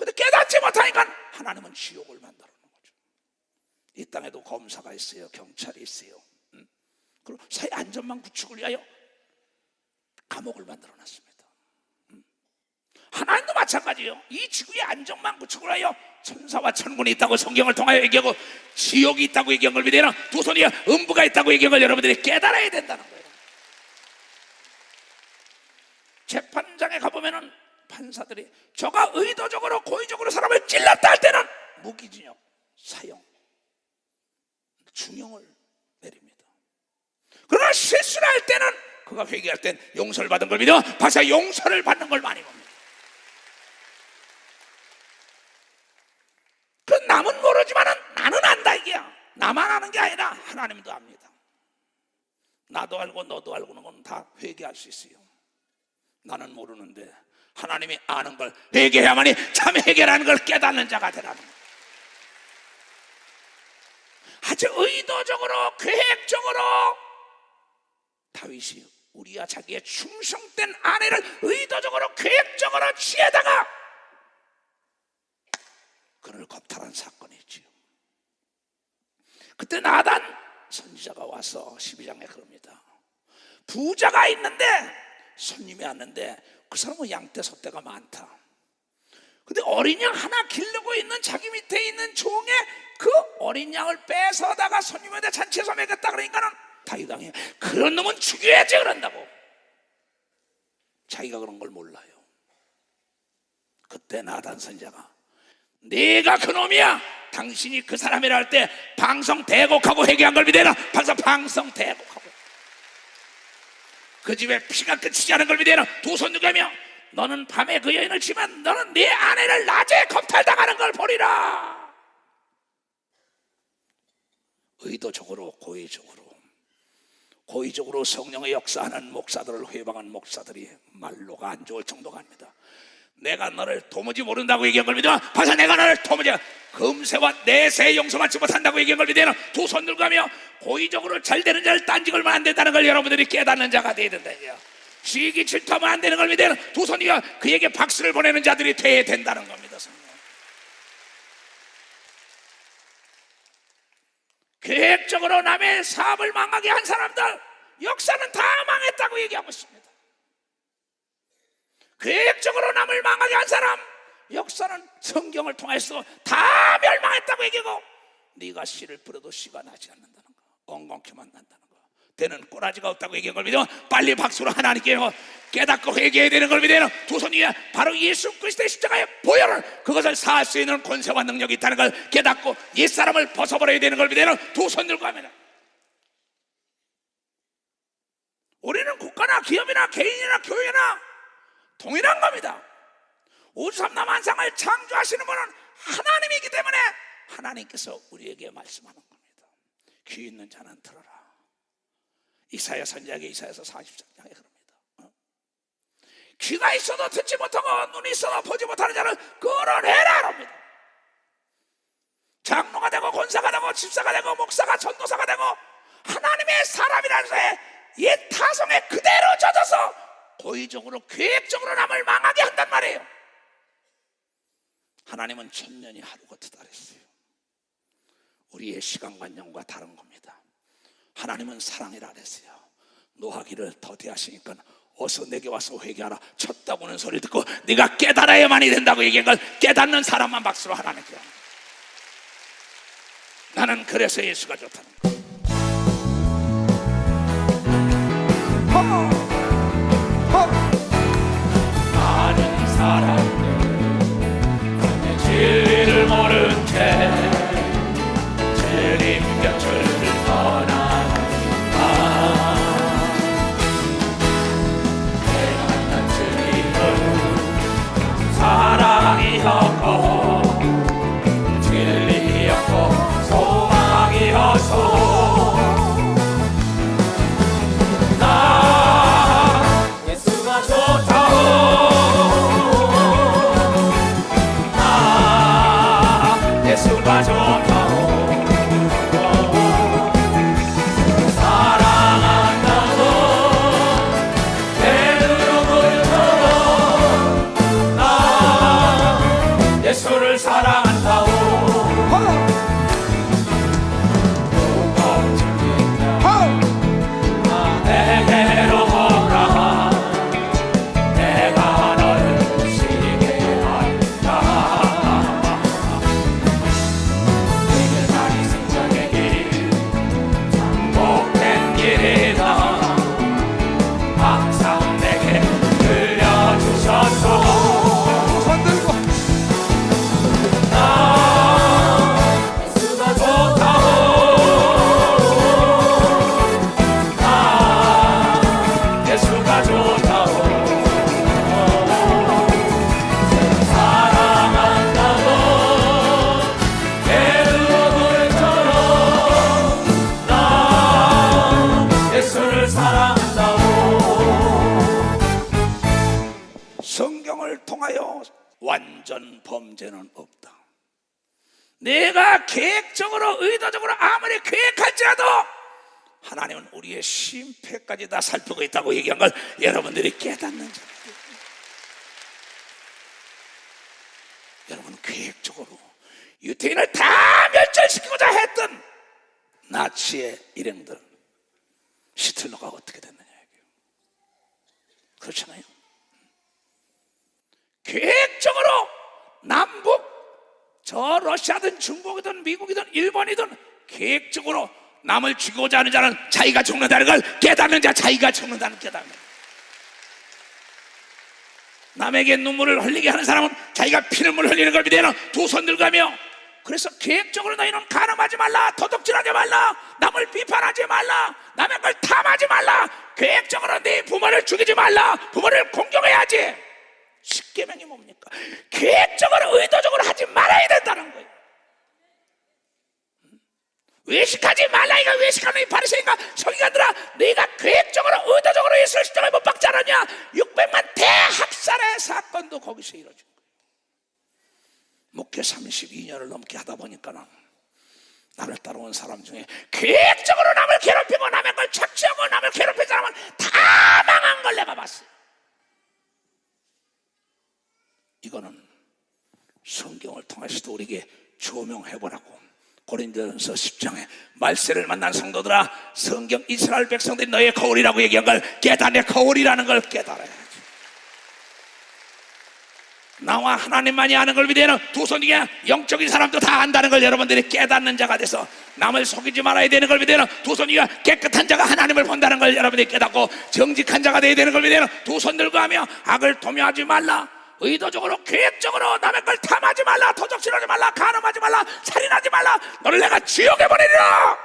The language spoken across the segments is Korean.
근데 깨닫지 못하니까 하나님은 지옥을 만들어 놓은 거죠. 이 땅에도 검사가 있어요, 경찰이 있어요. 그리고 사회 안전망 구축을 위하여 감옥을 만들어 놨습니다. 하나님도 마찬가지예요. 이 지구의 안전망 구축을 하여 천사와 천군이 있다고 성경을 통하여 얘기하고, 지옥이 있다고 얘기한 걸 믿으나 두 손이 음부가 있다고 얘기한 걸 여러분들이 깨달아야 된다는 거예요. 재판장에 가보면은 판사들이 저가 의도적으로 고의적으로 사람을 찔렀다 할 때는 무기징역, 사형, 중형을 내립니다. 그러나 실수를 할 때는, 그가 회개할 땐 용서를 받은 걸 믿어 박사 용서를 받는 걸 많이 봅니다. 그 남은 모르지만은 나는 안다, 이게야. 나만 아는 게 아니라 하나님도 압니다. 나도 알고 너도 알고는 건 다 회개할 수 있어요. 나는 모르는데 하나님이 아는 걸 회개해야만이 참 회개라는 걸 깨닫는 자가 되라는 거예요. 아주 의도적으로, 계획적으로 다윗이 우리야 자기의 충성된 아내를 의도적으로, 계획적으로 취해다가 그를 겁탈한 사건이 있지요. 그때 나단 선지자가 와서 12장에 그럽니다. 부자가 있는데 손님이 왔는데 그 사람은 양떼 소떼가 많다. 근데 어린 양 하나 기르고 있는 자기 밑에 있는 종의 그 어린 양을 뺏어다가 손님한테 잔치에서 먹였다. 그러니까는 다윗 왕이 그런 놈은 죽여야지 그런다고. 자기가 그런 걸 몰라요. 그때 나단 선지자가 네가 그 놈이야, 당신이 그 사람이라 할 때 방성 대곡하고 회개한 걸 믿어라. 벌써 방성 대곡하고 그 집에 피가 끝이지 않은 걸 믿어라. 두 손 누가며 너는 밤에 그 여인을 치면 너는 네 아내를 낮에 겁탈당하는 걸 보리라. 의도적으로, 고의적으로 성령의 역사하는 목사들을 회방한 목사들이 말로가 안 좋을 정도가 아닙니다. 내가 너를 도무지 모른다고 얘기한 걸 믿어 봐서 내가 너를 도무지 금세와 내세 용서받지 못한다고 얘기한 걸 믿어 두 손 들고 가며 고의적으로 잘 되는 자를 딴지 걸면 안 된다는 걸 여러분들이 깨닫는 자가 되어야 된다. 시기 질투하면 안 되는 걸 믿어 두 손이가 그에게 박수를 보내는 자들이 되어야 된다는 겁니다. 계획적으로 남의 사업을 망하게 한 사람들 역사는 다 망했다고 얘기하고 있습니다. 계획적으로 남을 망하게 한 사람 역사는 성경을 통해서 다 멸망했다고 얘기하고, 네가 씨를 뿌려도 씨가 나지 않는다는 거, 엉겅퀴만 난다는 거, 되는 꼬라지가 없다고 얘기한 걸 믿어 빨리 박수로 하나님께 깨닫고 회개해야 되는 걸 믿어 두 손 위에 바로 예수 그리스도의 십자가의 보혈을, 그것을 사할 수 있는 권세와 능력이 있다는 걸 깨닫고 옛사람을 벗어버려야 되는 걸 믿어 두 손 들고 합니다. 우리는 국가나 기업이나 개인이나 교회나 동일한 겁니다. 우주삼라 만상을 창조하시는 분은 하나님이기 때문에 하나님께서 우리에게 말씀하는 겁니다. 귀 있는 자는 들어라. 이사야 선지자에게 이사야서 43장에 그럽니다. 귀가 있어도 듣지 못하고 눈이 있어도 보지 못하는 자를 끌어내라 합니다. 장로가 되고 권사가 되고 집사가 되고 목사가 전도사가 되고 하나님의 사람이라는 것에 옛 타성에 그대로 젖어서 고의적으로 계획적으로 남을 망하게 한단 말이에요. 하나님은 천년이 하루 같으다 그랬어요. 우리의 시간관념과 다른 겁니다. 하나님은 사랑이라 그랬어요. 노하기를 더디하시니까 어서 내게 와서 회개하라. 쳤다고는 소리 듣고 네가 깨달아야만이 된다고 얘기한 걸 깨닫는 사람만 박수로 하나님께 합니다. 나는 그래서 예수가 좋다는 거예요. 많은 사람들 진리를 모른 채 진리병철을 떠나가지만 내가 만난 진리는 사랑이었고 진리였고 소망이었소. 나 완전 범죄는 없다. 내가 계획적으로 의도적으로 아무리 계획할지라도 하나님은 우리의 심패까지 다 살피고 있다고 얘기한 걸 여러분들이 깨닫는 자. 여러분, 계획적으로 유태인을 다 멸절시키고자 했던 나치의 일행들, 히틀러가 어떻게 됐느냐 얘기해요. 그렇잖아요. 계획적으로 남북, 저 러시아든 중국이든 미국이든 일본이든 계획적으로 남을 죽이고자 하는 자는 자기가 죽는다는 걸 깨닫는 자, 자기가 죽는다는 깨닫는. 남에게 눈물을 흘리게 하는 사람은 자기가 피눈물을 흘리는 걸 믿어야 두 손 들가며, 그래서 계획적으로 너희는 간음하지 말라, 도둑질하지 말라, 남을 비판하지 말라, 남의 걸 탐하지 말라, 계획적으로 네 부모를 죽이지 말라, 부모를 공경해야지. 십계명이 뭡니까? 계획적으로 의도적으로 하지 말아야 된다는 거예요. 외식하지 말라. 이거 외식하는 이 바리새인과 서기관들아, 너희가 계획적으로 의도적으로 예수를 십자가에 못 박지 않았냐? 600만 대학살의 사건도 거기서 이루어진 거예요. 목회 32년을 넘게 하다 보니까는 나를 따라온 사람 중에 계획적으로 남을 괴롭히고 남의 걸 착취하고 남을 괴롭힌 사람은 다 망한 걸 내가 봤어요. 이거는 성경을 통해서도 우리에게 조명해보라고. 고린도전서 10장에 말세를 만난 성도들아, 성경 이스라엘 백성들이 너의 거울이라고 얘기한 걸 깨달아. 내 거울이라는 걸 깨달아야지. 나와 하나님만이 아는 걸 믿어야 두 손 중에 영적인 사람도 다 안다는 걸 여러분들이 깨닫는 자가 돼서, 남을 속이지 말아야 되는 걸 믿어야 두 손 중에 깨끗한 자가 하나님을 본다는 걸 여러분들이 깨닫고, 정직한 자가 되어야 되는 걸 믿어야 두 손 들고 하며 악을 도모하지 말라, 의도적으로 계획적으로 남의 걸 탐하지 말라, 도적질하지 말라, 간음하지 말라, 살인하지 말라, 너를 내가 지옥에 보내리라.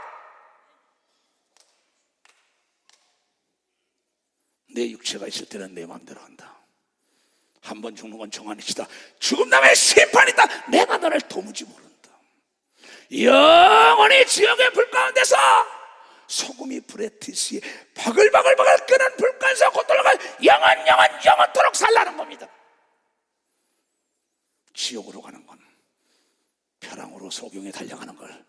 내 육체가 있을 때는 내 마음대로 한다. 한 번 죽는 건 정한이시다. 죽음 다음에 심판이 있다. 내가 너를 도무지 모른다. 영원히 지옥의 불 가운데서 소금이 불에 튀시 바글바글 끄는 불간서 곧돌아갈 영원토록 살라는 겁니다. 지옥으로 가는 건 벼랑으로 소경에 달려가는 걸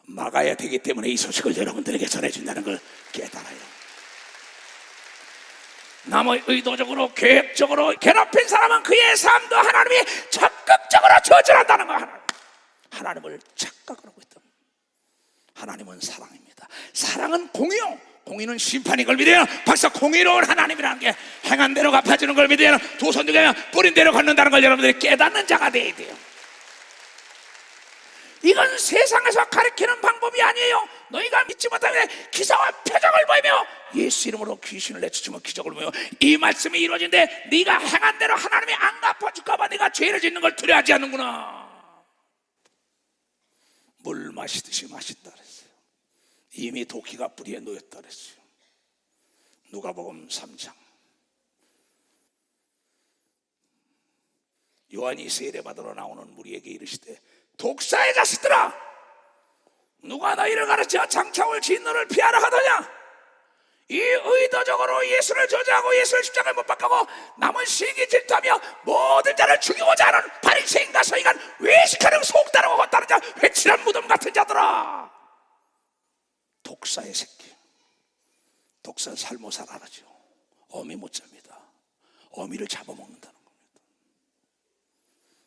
막아야 되기 때문에 이 소식을 여러분들에게 전해준다는 걸 깨달아요. 남의 의도적으로 계획적으로 괴롭힌 사람은 그의 삶도 하나님이 적극적으로 저질한다는 거. 하나님을 착각을 하고 있다. 하나님은 사랑입니다. 사랑은 공의요, 공의는 심판인 걸 믿어야 벌써 공의로운 하나님이라는 게 행한 대로 갚아주는 걸 믿어야 두 손 중에 뿌린 대로 걷는다는 걸 여러분들이 깨닫는 자가 되어야 돼요. 이건 세상에서 가르치는 방법이 아니에요. 너희가 믿지 못하면 기사와 표적을 보이며 예수 이름으로 귀신을 내쫓으며 기적을 보이며 이 말씀이 이루어진데 네가 행한 대로 하나님이 안 갚아줄까 봐 네가 죄를 짓는 걸 두려워하지 않는구나. 물 마시듯이 마신다 그랬어요. 이미 도끼가 뿌리에 놓였다 그랬어요. 누가복음 3장. 요한이 세례받으러 나오는 무리에게 이르시되 독사의 자식들아, 누가 너희를 가르쳐 장차올 진노를 피하라 하더냐? 이 의도적으로 예수를 저주하고 예수를 십자가에 못 박고 남은 시기 질투하며 모든 자를 죽이고자 하는 바리새인과 서기관, 외식하는 속다르고 헛다른 자, 회칠한 무덤 같은 자들아. 독사의 새끼. 독사는 살모살 알아죠. 어미 못 잡니다. 어미를 잡아먹는다는 겁니다.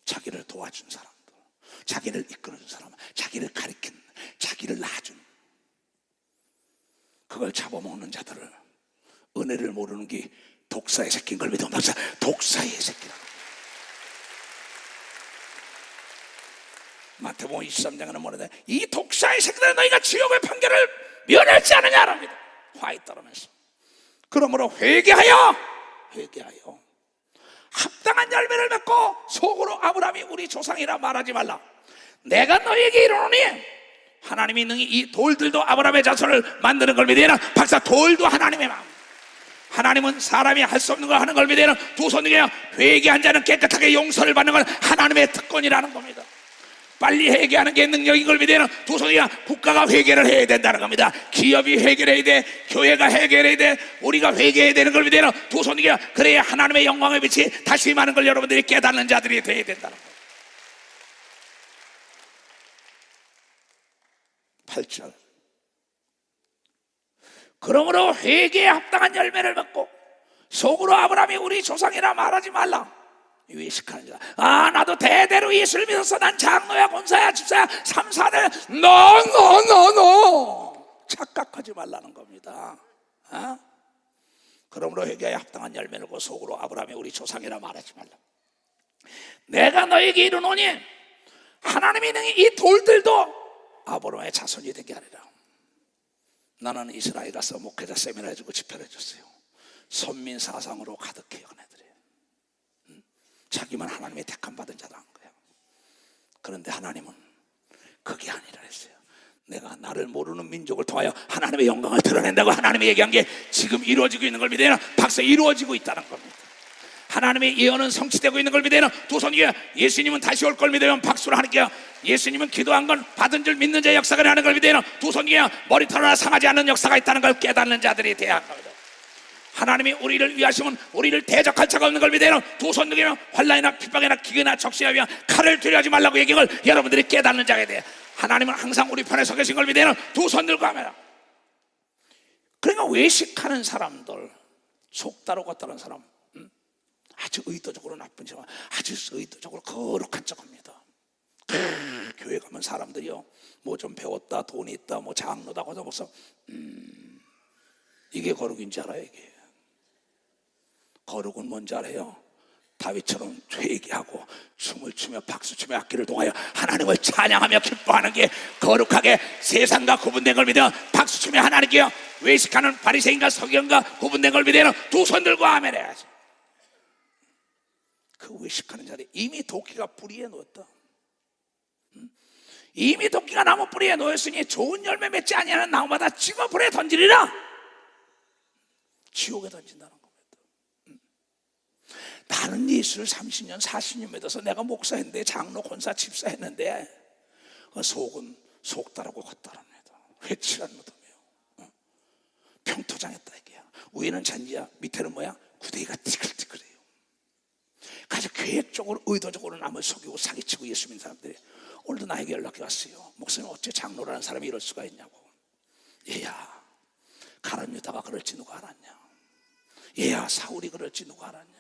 자기를 도와준 사람들, 자기를 이끌어준 사람, 자기를 가리킨, 자기를 낳아준, 그걸 잡아먹는 자들을, 은혜를 모르는 게 독사의 새끼인 걸 믿으면 박사, 독사의 새끼라고. 마태복음 23장에는 뭐라냐? 이 독사의 새끼들은 너희가 지옥의 판결을 면하지 않느냐랍니다. 화에 따르면서. 그러므로 회개하여 합당한 열매를 맺고 속으로 아브라함이 우리 조상이라 말하지 말라. 내가 너희에게 이르노니 하나님이 능히 이 돌들도 아브라함의 자손을 만드는 걸 믿으나 박사 돌도 하나님의 마음. 하나님은 사람이 할 수 없는 걸 하는 걸 믿으나 두 손 중에 회개한 자는 깨끗하게 용서를 받는 건 하나님의 특권이라는 겁니다. 빨리 회개하는 게 능력인 걸 믿어야 두 손이야. 국가가 회개를 해야 된다는 겁니다. 기업이 회개해야 돼, 교회가 회개해야 돼, 우리가 회개해야 되는 걸 믿어야 두 손이야. 그래야 하나님의 영광의 빛이 다시 임하는 걸 여러분들이 깨닫는 자들이 되어야 된다는 거예요. 8절. 그러므로 회개에 합당한 열매를 맺고 속으로 아브라함이 우리 조상이라 말하지 말라. 외식하는 자. 나도 대대로 예수를 믿었어. 난 장로야, 권사야, 집사야, 3, 4대. 착각하지 말라는 겁니다. 그러므로 회개에 합당한 열매를 맺고 속으로 아브라함이 우리 조상이라 말하지 말라. 내가 너에게 이르노니 하나님이 능히 이 돌들도 아브라함의 자손이 되게 하리라. 나는 이스라엘 가서 목회자 세미나 해주고 집회를 해줬어요. 선민 사상으로 가득해요. 그네들이 자기만 하나님의 택함 받은 자다 한 거예요. 그런데 하나님은 그게 아니라 했어요. 내가 나를 모르는 민족을 통하여 하나님의 영광을 드러낸다고 하나님이 얘기한 게 지금 이루어지고 있는 걸 믿어야 박수 이루어지고 있다는 겁니다. 하나님의 예언은 성취되고 있는 걸 믿어야 두 손 위에 예수님은 다시 올 걸 믿으면 박수를 하니까 예수님은 기도한 건 받은 줄 믿는 자의 역사가 하는 걸 믿어야 두 손 위에 머리털 하나 상하지 않는 역사가 있다는 걸 깨닫는 자들이 돼야 합니다. 하나님이 우리를 위하시면 우리를 대적할 자가 없는 걸 믿어야 두 손 들면 환난이나 핍박이나 기근이나 적시나 위한 칼을 들여하지 말라고 얘기한 걸 여러분들이 깨닫는 자가 돼요. 하나님은 항상 우리 편에 서 계신 걸 믿어야 두 손 들고 하면. 그러니까 외식하는 사람들, 속다로 걷다는 사람, 아주 의도적으로 나쁜 척, 아주 의도적으로 거룩한 척합니다. 교회 가면 사람들이요, 뭐 좀 배웠다, 돈이 있다, 뭐 장로다, 거다 벌써 이게 거룩인지 알아요? 이게 거룩은 뭔지 알아요? 다윗처럼 회개하고 춤을 추며 박수치며 악기를 동하여 하나님을 찬양하며 기뻐하는 게 거룩하게 세상과 구분된 걸 믿어 박수치며 하나님께요. 외식하는 바리새인과 서기관과 구분된 걸 믿어 두 손 들고 아멘 해야지. 그 외식하는 자들이 이미 도끼가 뿌리에 놓였다. 이미 도끼가 나무 뿌리에 놓였으니 좋은 열매 맺지 아니하는 나무마다 집어 불에 던지리라. 지옥에 던진다는 겁니다. 나는 예수를 30년 40년 믿어서 내가 목사했는데 장로 권사 집사 했는데 그 속은 속다라고 걷다랍니다. 회칠한 무덤이에요. 평토장했다 이게야. 위에는 잔디야, 밑에는 뭐야? 구데기가 티끌티끌해요. 가장 계획적으로 의도적으로 남을 속이고 사기치고 예수 믿는 사람들이 오늘도 나에게 연락이 왔어요. 목사님 어째 장로라는 사람이 이럴 수가 있냐고. 얘야, 가룟 유다가 그럴지 누가 알았냐. 얘야, 사울이 그럴지 누가 알았냐.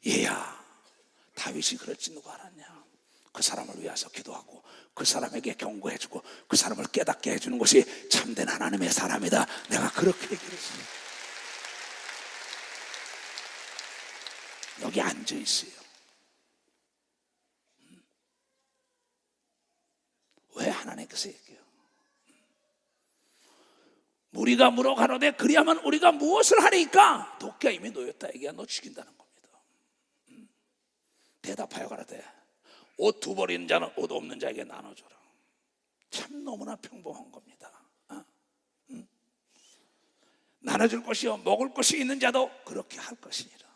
얘야, 다윗이 그럴지 누가 알았냐. 그 사람을 위해서 기도하고 그 사람에게 경고해주고 그 사람을 깨닫게 해주는 것이 참된 하나님의 사람이다. 내가 그렇게 얘기를 했어요. 여기 앉아 있어요. 왜 하나님께서 얘기해요? 우리가 물어 가로되 그리하면 우리가 무엇을 하리까? 도끼가 이미 놓였다 얘기야. 너 죽인다는 겁니다. 대답하여 가로되 옷 두 벌 있는 자는 옷 없는 자에게 나눠줘라. 참 너무나 평범한 겁니다. 나눠줄 것이요 먹을 것이 있는 자도 그렇게 할 것이니라.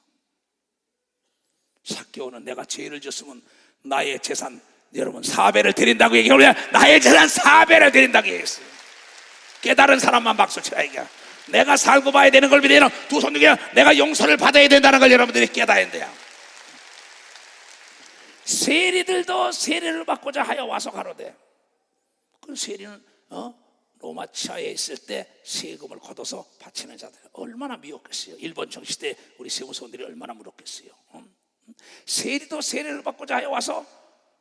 삭개오는 내가 죄를 졌으면 나의 재산 여러분 4배를 드린다고 얘기하면 나의 재산 4배를 드린다고 얘기했어요. 깨달은 사람만 박수 쳐야 이게. 내가 살고 봐야 되는 걸 믿어야 두 손 들고 내가 용서를 받아야 된다는 걸 여러분들이 깨달아야 돼요. 세리들도 세례를 받고자 하여 와서 가로되 그 세리는 로마 치하에 있을 때 세금을 걷어서 바치는 자들 얼마나 미웠겠어요. 일본 정시 때 우리 세무사원들이 얼마나 물었겠어요. 세리도 세례를 받고자 하여 와서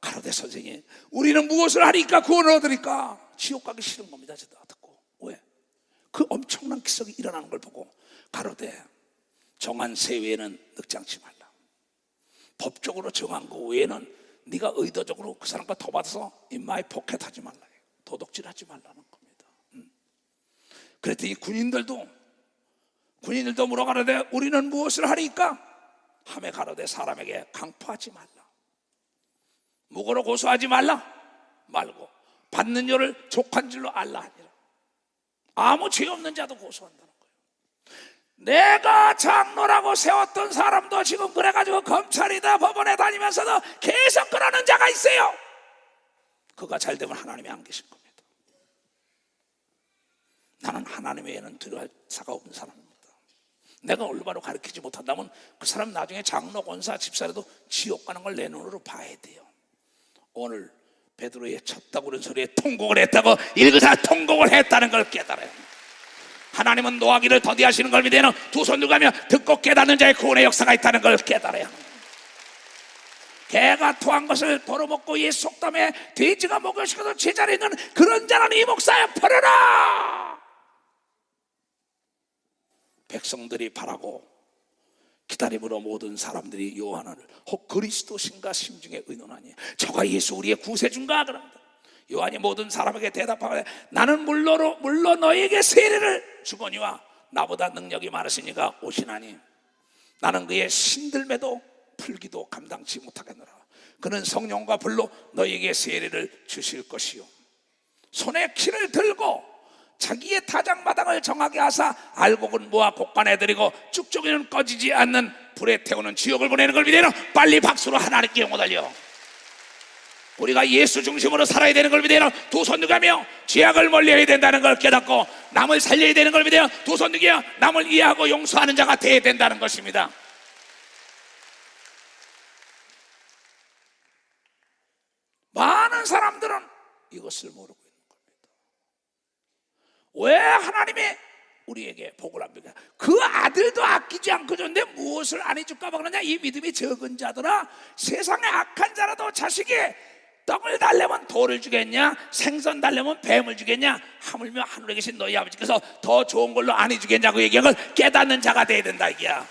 가로되 선생님 우리는 무엇을 하리까 구원을 얻으리까. 지옥 가기 싫은 겁니다. 저도 듣고 왜? 그 엄청난 기적이 일어나는 걸 보고 가로되 정한 세 외에는 늙지 않지 말라. 법적으로 정한 거 외에는 네가 의도적으로 그 사람과 더 받아서 인마이 포켓하지 말라. 도둑질하지 말라는 겁니다. 그랬더니 군인들도 물어가로되 우리는 무엇을 하리까? 하매 가로되 사람에게 강포하지 말라. 무고로 고소하지 말고 받는 여를 족한 줄로 알라 하니라. 아무 죄 없는 자도 고소한다는 거예요. 내가 장로라고 세웠던 사람도 지금 그래가지고 검찰이다 법원에 다니면서도 계속 그러는 자가 있어요. 그가 잘 되면 하나님이 안 계신 겁니다. 나는 하나님 외에는 두려워할 사가 없는 사람입니다. 내가 올바로 가르치지 못한다면 그 사람 나중에 장로, 권사, 집사라도 지옥 가는 걸 내 눈으로 봐야 돼요. 오늘 베드로의 쳤다고 그런 소리에 통곡을 했다고 읽으사 통곡을 했다는 걸 깨달아요. 하나님은 노하기를 더디하시는 걸 믿으면 두 손 들고 가며 듣고 깨닫는 자의 구원의 역사가 있다는 걸 깨달아요. 개가 토한 것을 도로먹고 이 속담에 돼지가 먹여시켜도 제자리에 있는 그런 자는 이 목사에 버려라. 백성들이 바라고 기다림으로 모든 사람들이 요한을 혹 그리스도신가 심중에 의논하니 저가 예수 우리의 구세주인가 그런다. 요한이 모든 사람에게 대답하되 나는 물론 너에게 세례를 주거니와 나보다 능력이 많으시니가 오시나니 나는 그의 신들매도 풀기도 감당치 못하겠노라. 그는 성령과 불로 너에게 세례를 주실 것이요 손에 키를 들고 자기의 타작마당을 정하게 하사 알곡은 모아 곡간에 들이고 쭉쭉이는 꺼지지 않는 불에 태우는 지옥을 보내는 걸 믿으면 빨리 박수로 하나님께 영광 돌려. 우리가 예수 중심으로 살아야 되는 걸 믿으면 두 손 들가며 죄악을 멀리해야 된다는 걸 깨닫고 남을 살려야 되는 걸 믿으면 두 손 들겨 남을 이해하고 용서하는 자가 되어야 된다는 것입니다. 많은 사람들은 이것을 모르고 있는 겁니다. 왜 하나님이 우리에게 복을 안 베냐? 그 아들도 아끼지 않고 줬는데 무엇을 안 해줄까 봐 그러냐? 이 믿음이 적은 자들아, 세상에 악한 자라도 자식이 떡을 달래면 돌을 주겠냐? 생선 달래면 뱀을 주겠냐? 하물며 하늘에 계신 너희 아버지께서 더 좋은 걸로 안 해주겠냐고 얘기한 걸 깨닫는 자가 돼야 된다 이게야.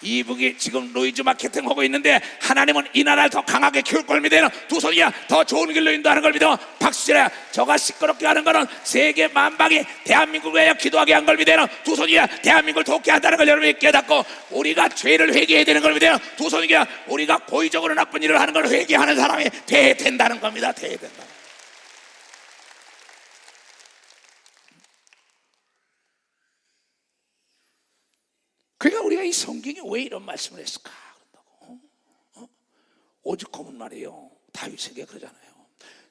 이북이 지금 노이즈 마케팅 하고 있는데 하나님은 이 나라를 더 강하게 키울 걸 믿어요. 두 손이야 더 좋은 길로 인도하는 걸 믿어. 박수치라. 저가 시끄럽게 하는 거는 세계 만방이 대한민국을 위하여 기도하게 한 걸 믿어요. 두 손이야 대한민국을 돕게 한다는 걸 여러분이 깨닫고 우리가 죄를 회개해야 되는 걸 믿어요. 두 손이야 우리가 고의적으로 나쁜 일을 하는 걸 회개하는 사람이 돼야 된다는 겁니다. 돼야 된다. 그러니까 우리가 이 성경에 왜 이런 말씀을 했을까? 오직 검은 말이에요. 다윗에게 그러잖아요.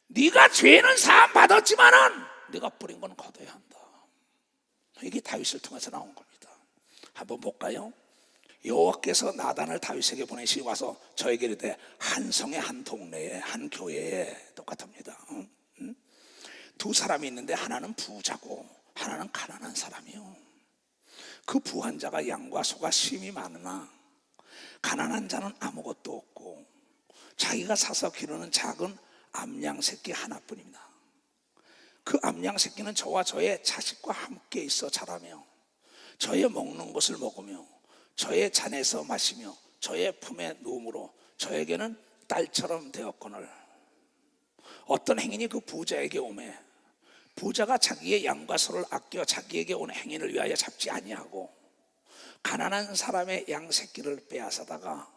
네가 죄는 사함 받았지만은 네가 뿌린 건 거둬야 한다. 이게 다윗을 통해서 나온 겁니다. 한번 볼까요? 여호와께서 나단을 다윗에게 보내시고 와서 저에게 이르되 한 성에 한 동네에 한 교회에 똑같습니다. 두 사람이 있는데 하나는 부자고 하나는 가난한 사람이요. 그 부한 자가 양과 소가 심이 많으나 가난한 자는 아무것도 없고 자기가 사서 기르는 작은 암양 새끼 하나뿐입니다. 그 암양 새끼는 저와 저의 자식과 함께 있어 자라며 저의 먹는 것을 먹으며 저의 잔에서 마시며 저의 품에 누움으로 저에게는 딸처럼 되었거늘 어떤 행인이 그 부자에게 오매 부자가 자기의 양과 소를 아껴 자기에게 온 행인을 위하여 잡지 아니하고 가난한 사람의 양 새끼를 빼앗아다가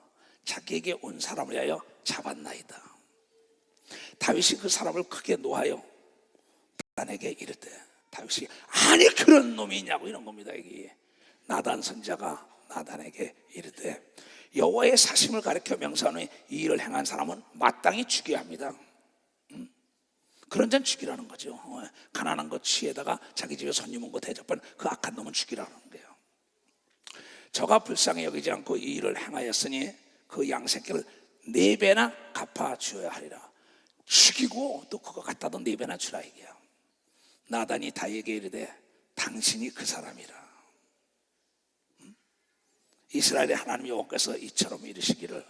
자기에게 온 사람을 위하여 잡았나이다. 다윗이 그 사람을 크게 노하여 나단에게 이르되 다윗이 아니 그런 놈이 있냐고 이런 겁니다. 이게 나단 선지자가 나단에게 이르되 여호와의 사심을 가리켜 명사하노니 이 일을 행한 사람은 마땅히 죽여야 합니다. 그런 자는 죽이라는 거죠. 가난한 것 취에다가 자기 집에 손님 온 거 대접한 그 악한 놈은 죽이라는 거예요. 저가 불쌍히 여기지 않고 이 일을 행하였으니 그 양새끼를 4배나 갚아 주어야 하리라. 죽이고 또 그거 갖다도 4배나 주라 이게요. 나단이 다윗에게 이르되 당신이 그 사람이라. 이스라엘의 하나님 여호와께서 이처럼 이르시기를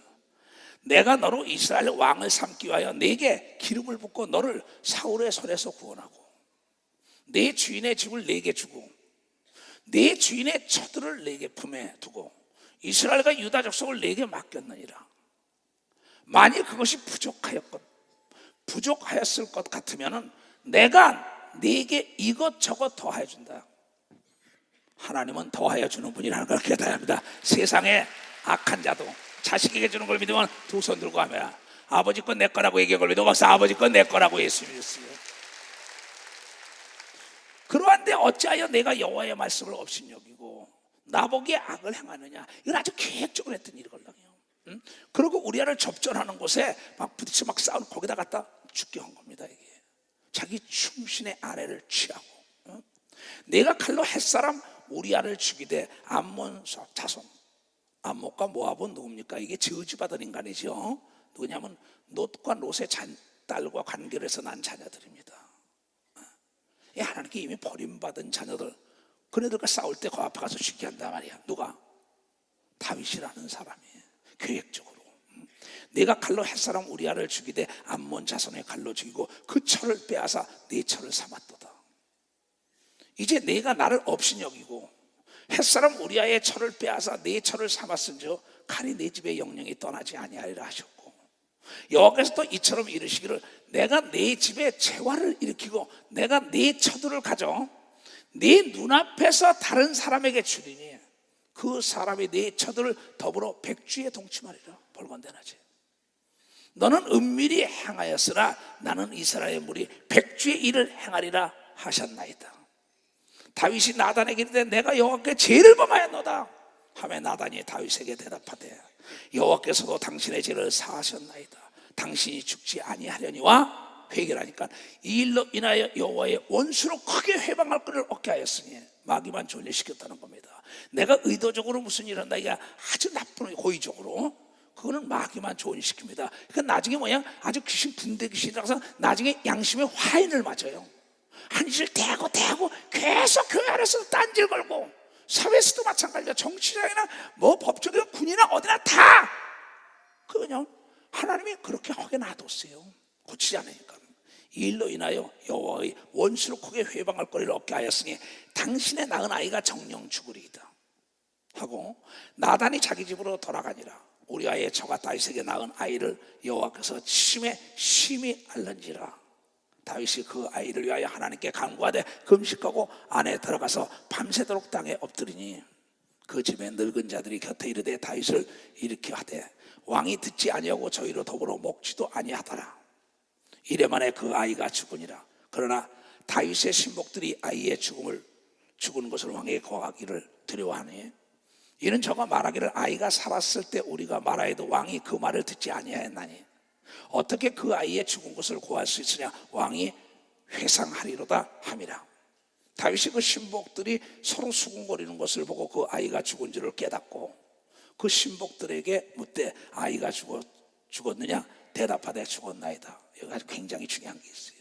내가 너로 이스라엘 왕을 삼기 위하여 네게 기름을 붓고 너를 사울의 손에서 구원하고 네 주인의 집을 네게 주고 네 주인의 처들을 네게 품에 두고 이스라엘과 유다 족속을 네게 맡겼느니라. 만일 그것이 부족하였을 것 같으면 내가 네게 이것저것 더하여 준다. 하나님은 더하여 주는 분이라는 걸 깨달아야 합니다. 세상에 악한 자도 자식에게 주는 걸 믿으면 두 손 들고 하면 아버지 건 내 거라고 얘기한 걸 믿고 막상 아버지 건 내 거라고 예수 믿었어요. 그러한데 어찌하여 내가 여호와의 말씀을 업신여기고 나보기에 악을 행하느냐. 이건 아주 계획적으로 했던 일이거든요. 그리고 우리아를 접전하는 곳에 막 부딪혀 막 싸우는 거기다 갖다 죽게 한 겁니다. 이게 자기 충신의 아내를 취하고, 내가 칼로 햇사람 우리아를 죽이되 암몬 자손, 암몬과 모압은 누굽니까? 이게 저주받은 인간이죠. 누구냐면 롯과 롯의 딸과 관계를 해서 난 자녀들입니다. 하나님께 이미 버림받은 자녀들, 그네들과 싸울 때 그 앞에 가서 죽게 한단 말이야. 누가? 다윗이라는 사람이 계획적으로 내가 칼로 햇사람 우리아를 죽이되 암몬 자손의 칼로 죽이고 그 철을 빼앗아 내 철을 삼았도다. 이제 내가 나를 없인 여기고 햇사람 우리아의 철을 빼앗아 내 철을 삼았은즉 칼이 내 집의 영영이 떠나지 아니하리라 하셨고, 여호와께서 또 이처럼 이르시기를 내가 내 집에 재화를 일으키고 내가 네 처들을 가져 네 눈앞에서 다른 사람에게 주리니 그 사람이 네 처들을 더불어 백주에 동침하리라. 벌건대낮에 너는 은밀히 행하였으나 나는 이스라엘의 무리 백주의 일을 행하리라 하셨나이다. 다윗이 나단에게 이르되 내가 여호와께 죄를 범하였노다 하매 나단이 다윗에게 대답하되 여호와께서도 당신의 죄를 사하셨나이다. 당신이 죽지 아니하려니와 회개하니까 이 일로 인하여 여호와의 원수로 크게 회방할 것을 얻게 하였으니 마귀만 존재시켰다는 겁니다. 내가 의도적으로 무슨 일을 한다, 이게 아주 나쁜 고의적으로, 그거는 마귀만 존재시킵니다. 그러니까 나중에 뭐냐, 아주 귀신 분대 귀신이라서 나중에 양심의 화인을 맞아요. 한시를 대고 계속 교회 안에서 딴질 걸고, 사회에서도 마찬가지야. 정치장이나 뭐 법조계나 군이나 어디나 다 그냥 하나님이 그렇게 하게 놔뒀어요. 고치지 않으니까. 이 일로 인하여 여호와의 원수로 크게 회방할 거리를 얻게 하였으니 당신의 낳은 아이가 정령 죽으리이다 하고, 나단이 자기 집으로 돌아가니라. 우리아의 처가 다윗에게 낳은 아이를 여호와께서 심히 알는지라. 다윗이 그 아이를 위하여 하나님께 간구하되 금식하고 안에 들어가서 밤새도록 땅에 엎드리니 그 집에 늙은 자들이 곁에 이르되 다윗을 일으켜 하되 왕이 듣지 아니하고 저희로 더불어 먹지도 아니하더라. 이래 만에 그 아이가 죽으니라. 그러나 다윗의 신복들이 아이의 죽은 것을 왕에게 고하기를 두려워하니 이는 저가 말하기를 아이가 살았을 때 우리가 말하여도 왕이 그 말을 듣지 아니하였나니 어떻게 그 아이의 죽은 것을 고할 수 있으냐, 왕이 회상하리로다 함이라. 다윗이 그 신복들이 서로 수군거리는 것을 보고 그 아이가 죽은 줄을 깨닫고 그 신복들에게 묻되 아이가 죽었느냐? 대답하되 죽었나이다. 여기 아주 굉장히 중요한 게 있어요.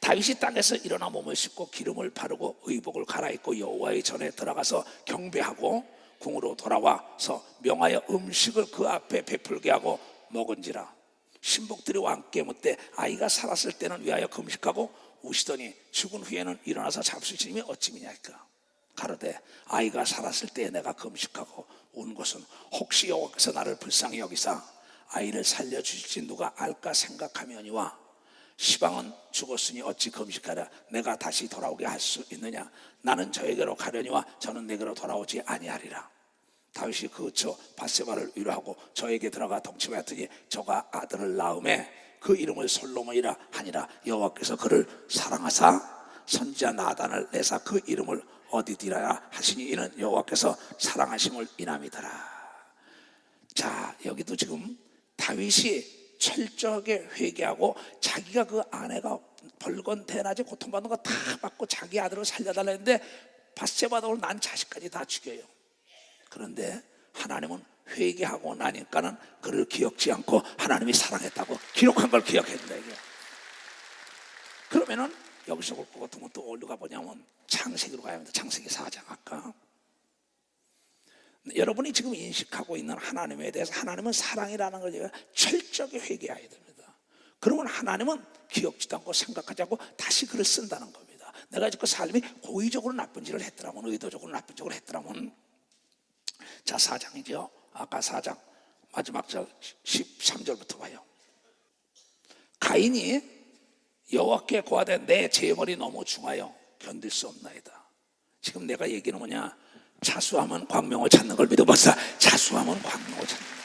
다윗이 땅에서 일어나 몸을 씻고 기름을 바르고 의복을 갈아입고 여호와의 전에 들어가서 경배하고 궁으로 돌아와서 명하여 음식을 그 앞에 베풀게 하고 먹은지라. 신복들이 왕께 묻되 아이가 살았을 때는 위하여 금식하고 우시더니 죽은 후에는 일어나서 잡수시니 어찌미냐니까. 가로되 아이가 살았을 때에 내가 금식하고 운 것은 혹시 여호와께서 나를 불쌍히 여기사 아이를 살려주실지 누가 알까 생각하며니와 시방은 죽었으니 어찌 금식하랴 내가 다시 돌아오게 할 수 있느냐. 나는 저에게로 가려니와 저는 내게로 돌아오지 아니하리라. 다윗이 그저 밧세바를 위로하고 저에게 들어가 동침하였더니 저가 아들을 낳음에 그 이름을 솔로몬이라 하니라. 여호와께서 그를 사랑하사 선지자 나단을 내사 그 이름을 어디디라 하시니 이는 여호와께서 사랑하심을 인함이더라. 자, 여기도 지금 다윗이 철저하게 회개하고 자기가 그 아내가 벌건 대낮에 고통받는 거 다 받고 자기 아들을 살려달라 했는데 밧세바도 난 자식까지 다 죽여요. 그런데 하나님은 회개하고 나니까는 그를 기억지 않고 하나님이 사랑했다고 기록한 걸 기억했다 이게. 그러면은 여기서 볼 것 같은 것도 어디로 가보냐면 창세기로 가야 합니다. 창세기 4장 아까 여러분이 지금 인식하고 있는 하나님에 대해서, 하나님은 사랑이라는 걸 제가 철저하게 회개해야 됩니다. 그러면 하나님은 기억지도 않고 생각하지 않고 다시 글을 쓴다는 겁니다. 내가 지금 삶이 고의적으로 나쁜 짓을 했더라면, 의도적으로 나쁜 짓을 했더라면, 자 4장이죠. 아까 4장 마지막 절 13절부터 봐요. 가인이 여호와께 고하되 내 제물이 너무 중하여 견딜 수 없나이다. 지금 내가 얘기는 뭐냐, 자수하면 광명을 찾는 걸 믿어봤어. 자수하면 광명을 찾는 거야.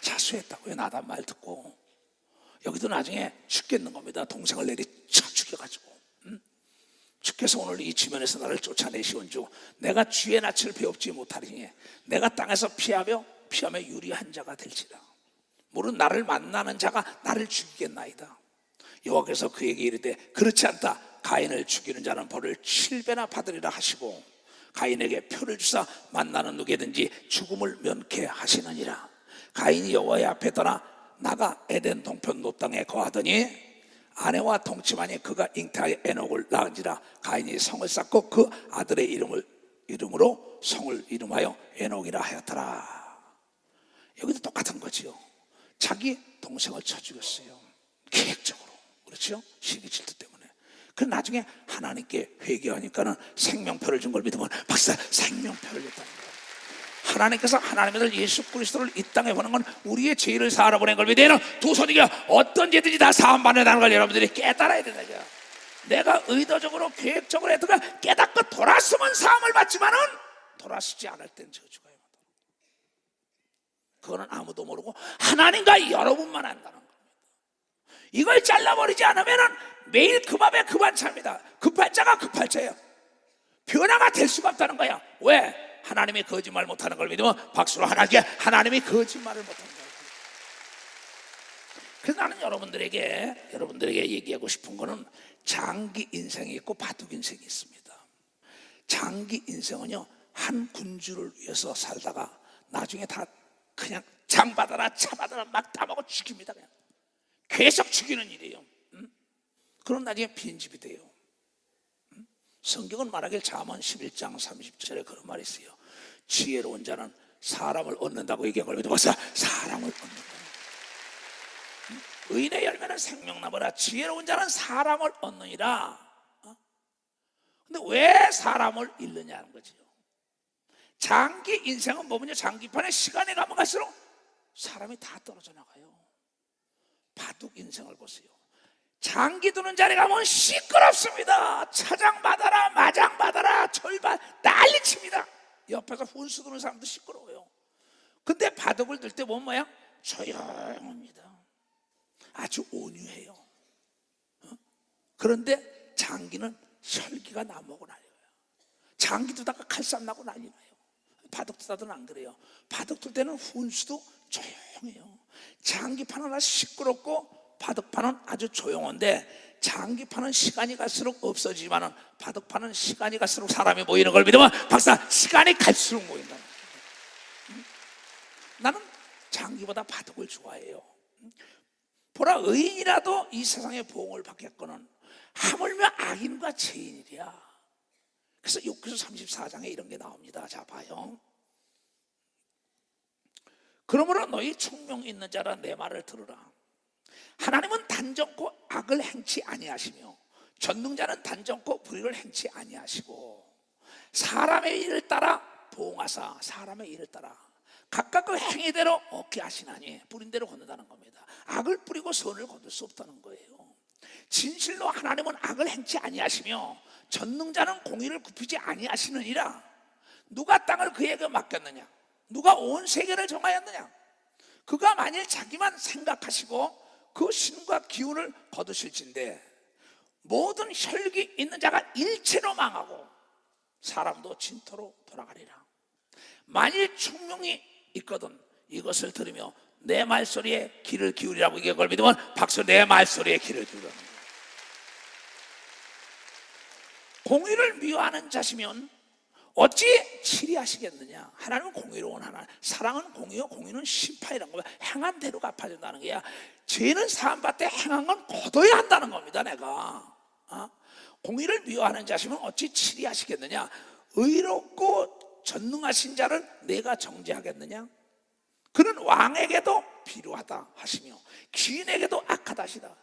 자수했다고요. 나단 말 듣고. 여기도 나중에 죽겠는 겁니다. 동생을 내리쳐 죽여가지고. 주께서 오늘 이 지면에서 나를 쫓아내시온 주 내가 쥐의 낯을 배웁지 못하리니 내가 땅에서 피하며 유리한 자가 될지라. 물은 나를 만나는 자가 나를 죽이겠나이다. 여호와께서 그에게 이르되 그렇지 않다. 가인을 죽이는 자는 벌을 7배나 받으리라 하시고 가인에게 표를 주사 만나는 누구든지 죽음을 면케 하시느니라. 가인이 여호와의 앞에 떠나 나가 에덴 동편 노 땅에 거하더니 아내와 동침하니 그가 잉태하여 에녹을 낳은지라. 가인이 성을 쌓고 그 아들의 이름으로 성을 이름하여 에녹이라 하였더라. 여기도 똑같은 거지요. 자기 동생을 쳐 죽였어요. 계획적으로. 그렇죠? 시기 질투 때문에. 그 나중에 하나님께 회개하니까는 생명표를 준 걸 믿으면 박사 생명표를 줬다는 거예요. 하나님께서 하나님의 아들 예수 그리스도를 이 땅에 보낸 건 우리의 죄를 사하러 보낸 걸 믿으면 두 손이가 어떤 죄든지 다 사함받는다는 걸 여러분들이 깨달아야 된다. 내가 의도적으로 계획적으로 했다가 깨닫고 돌아서면 사함을 받지만은 돌아서지 않을 땐 저주가 임하다. 그거는 아무도 모르고 하나님과 여러분만 안다는 겁니다. 이걸 잘라버리지 않으면은 매일 그 밥에 그 반차입니다. 급할 자가 급할 자예요. 변화가 될 수가 없다는 거야. 왜? 하나님이 거짓말 못하는 걸 믿으면 박수로 하나님이 거짓말을 못하는 거예요. 그래서 나는 여러분들에게 얘기하고 싶은 거는 장기 인생이 있고 바둑 인생이 있습니다. 장기 인생은요, 한 군주를 위해서 살다가 나중에 다 그냥 장 받아라 차 받아라 막 따먹어 죽입니다. 그냥 계속 죽이는 일이에요. 그럼 나중에 빈집이 돼요. 성경은 말하길 잠언 11장 30절에 그런 말이 있어요. 지혜로운 자는 사람을 얻는다고 얘기한 걸 믿어봤어. 사람을 얻는다. 의인의 열매는 생명나무라. 지혜로운 자는 사람을 얻느니라. 근데 왜 사람을 잃느냐는 거죠. 장기 인생은 뭐냐? 장기판에 시간이 가면 갈수록 사람이 다 떨어져 나가요. 바둑 인생을 보세요. 장기 두는 자리 가면 시끄럽습니다. 차장 받아라 마장 받아라 절반 난리칩니다. 옆에서 훈수 두는 사람도 시끄러워요. 근데 바둑을 들 때 보면 뭐야? 조용합니다. 아주 온유해요. 그런데 장기는 혈기가 나먹고 난리나요. 장기 두다가 칼싸움 나고 난리 나요. 바둑 두다들은 안 그래요. 바둑 둘 때는 훈수도 조용해요. 장기판은 아주 시끄럽고 바둑판은 아주 조용한데 장기판은 시간이 갈수록 없어지지만은 바둑판은 시간이 갈수록 사람이 모이는 걸 믿으면 박사 시간이 갈수록 모인다. 나는 장기보다 바둑을 좋아해요. 보라, 의인이라도 이 세상의 보응을 받겠거는 하물며 악인과 죄인이랴. 그래서 욥기서 34장에 이런 게 나옵니다. 자 봐요. 그러므로 너희 총명 있는 자라 내 말을 들으라. 하나님은 단정코 악을 행치 아니하시며 전능자는 단정코 불의를 행치 아니하시고 사람의 일을 따라 보응하사 사람의 일을 따라 각각 그 행위대로 얻게 하시나니 뿌린 대로 거둔다는 겁니다. 악을 뿌리고 선을 거둘 수 없다는 거예요. 진실로 하나님은 악을 행치 아니하시며 전능자는 공의를 굽히지 아니하시느니라. 누가 땅을 그에게 맡겼느냐? 누가 온 세계를 정하였느냐? 그가 만일 자기만 생각하시고 그 신과 기운을 거두실진데 모든 혈기 있는 자가 일체로 망하고 사람도 진토로 돌아가리라. 만일 총명이 있거든 이것을 들으며 내 말소리에 귀를 기울이라고 얘기한 걸 믿으면 박수. 내 말소리에 귀를 기울이라. 공의를 미워하는 자시면 어찌 치리하시겠느냐? 하나님은 공의로운 하나님, 사랑은 공의요 공의는 심판이라는 거야. 행한 대로 갚아준다는 거야. 죄는 사함받되 행한 건 거둬야 한다는 겁니다. 내가 공의를 미워하는 자시면 어찌 치리하시겠느냐? 의롭고 전능하신 자를 내가 정죄하겠느냐? 그는 왕에게도 비루하다 하시며 귀인에게도 악하다 하시다.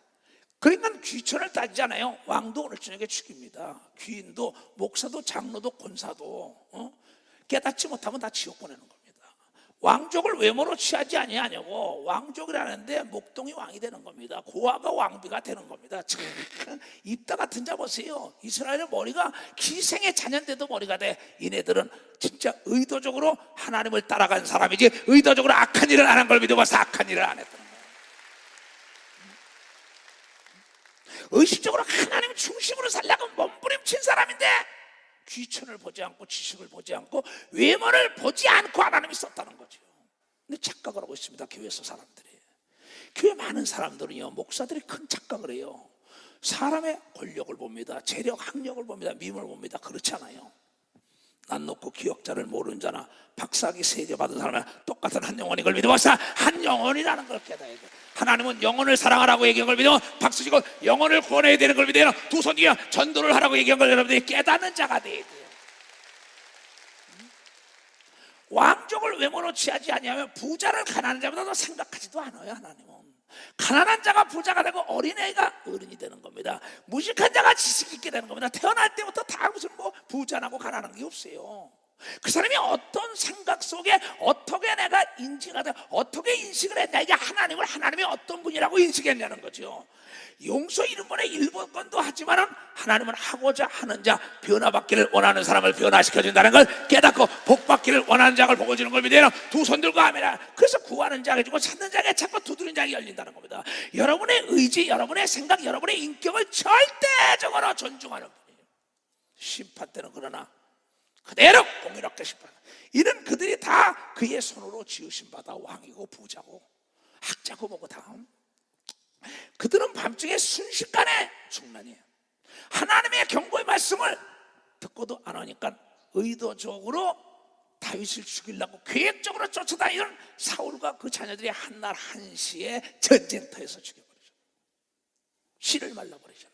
그러니까 귀천을 따지잖아요. 왕도 오늘 저녁에 죽입니다. 귀인도 목사도 장로도 권사도 깨닫지 못하면 다 지옥 보내는 겁니다. 왕족을 외모로 취하지 아니하냐고. 왕족이라는데 목동이 왕이 되는 겁니다. 고아가 왕비가 되는 겁니다. 참 입다 같은 자 보세요. 이스라엘의 머리가 기생의 자녀인데도 머리가 돼. 이네들은 진짜 의도적으로 하나님을 따라간 사람이지 의도적으로 악한 일을 안 한 걸 믿어봐서 악한 일을 안 했다. 의식적으로 하나님 중심으로 살려고 몸부림친 사람인데 귀천을 보지 않고 지식을 보지 않고 외모를 보지 않고 하나님이 썼다는 거죠. 근데 착각을 하고 있습니다, 교회에서 사람들이. 교회 많은 사람들은요, 목사들이 큰 착각을 해요. 사람의 권력을 봅니다, 재력, 학력을 봅니다, 미움을 봅니다. 그렇지 않아요. 난 놓고 기억자를 모르는 자나 박사학위 세계 받은 사람이나 똑같은 한 영혼인 걸 믿어 박사 한 영혼이라는 걸 깨달아야 돼. 하나님은 영혼을 사랑하라고 얘기한 걸 믿으면 박수 치고 영혼을 구원해야 되는 걸 믿어요. 두 손 뒤에 전도를 하라고 얘기한 걸 여러분들이 깨닫는 자가 돼야 돼요. 왕족을 외모로 취하지 아니하면 부자를 가난한 자보다 생각하지도 않아요. 하나님은 가난한 자가 부자가 되고 어린애가 어른이 되는 겁니다. 무식한 자가 지식 있게 되는 겁니다. 태어날 때부터 다 무슨 뭐 부자나고 가난한 게 없어요. 그 사람이 어떤 생각 속에 어떻게 내가 인지가 돼, 어떻게 인식을 했냐, 이게 하나님이 어떤 분이라고 인식했냐는 거죠. 용서 1번에 1번도 하지만은 하나님은 하고자 하는 자, 변화받기를 원하는 사람을 변화시켜준다는 걸 깨닫고 복받기를 원하는 자를 복을 주는 걸 믿어요. 두 손 들고 아멘이라. 그래서 구하는 자에게 주고 찾는 자에게 찾고 두드리는 자에게 열린다는 겁니다. 여러분의 의지, 여러분의 생각, 여러분의 인격을 절대적으로 존중하는 분이에요. 심판 때는 그러나 그대로 공의롭게 심판한다. 이런 그들이 다 그의 손으로 지으신 바다 왕이고 부자고 학자고 뭐고 다. 그들은 밤중에 순식간에 중난이에요. 하나님의 경고의 말씀을 듣고도 안 하니까 의도적으로 다윗을 죽이려고 계획적으로 쫓아다니던 사울과 그 자녀들이 한날 한시에 전쟁터에서 죽여버리죠. 씨를 말라버리잖아요.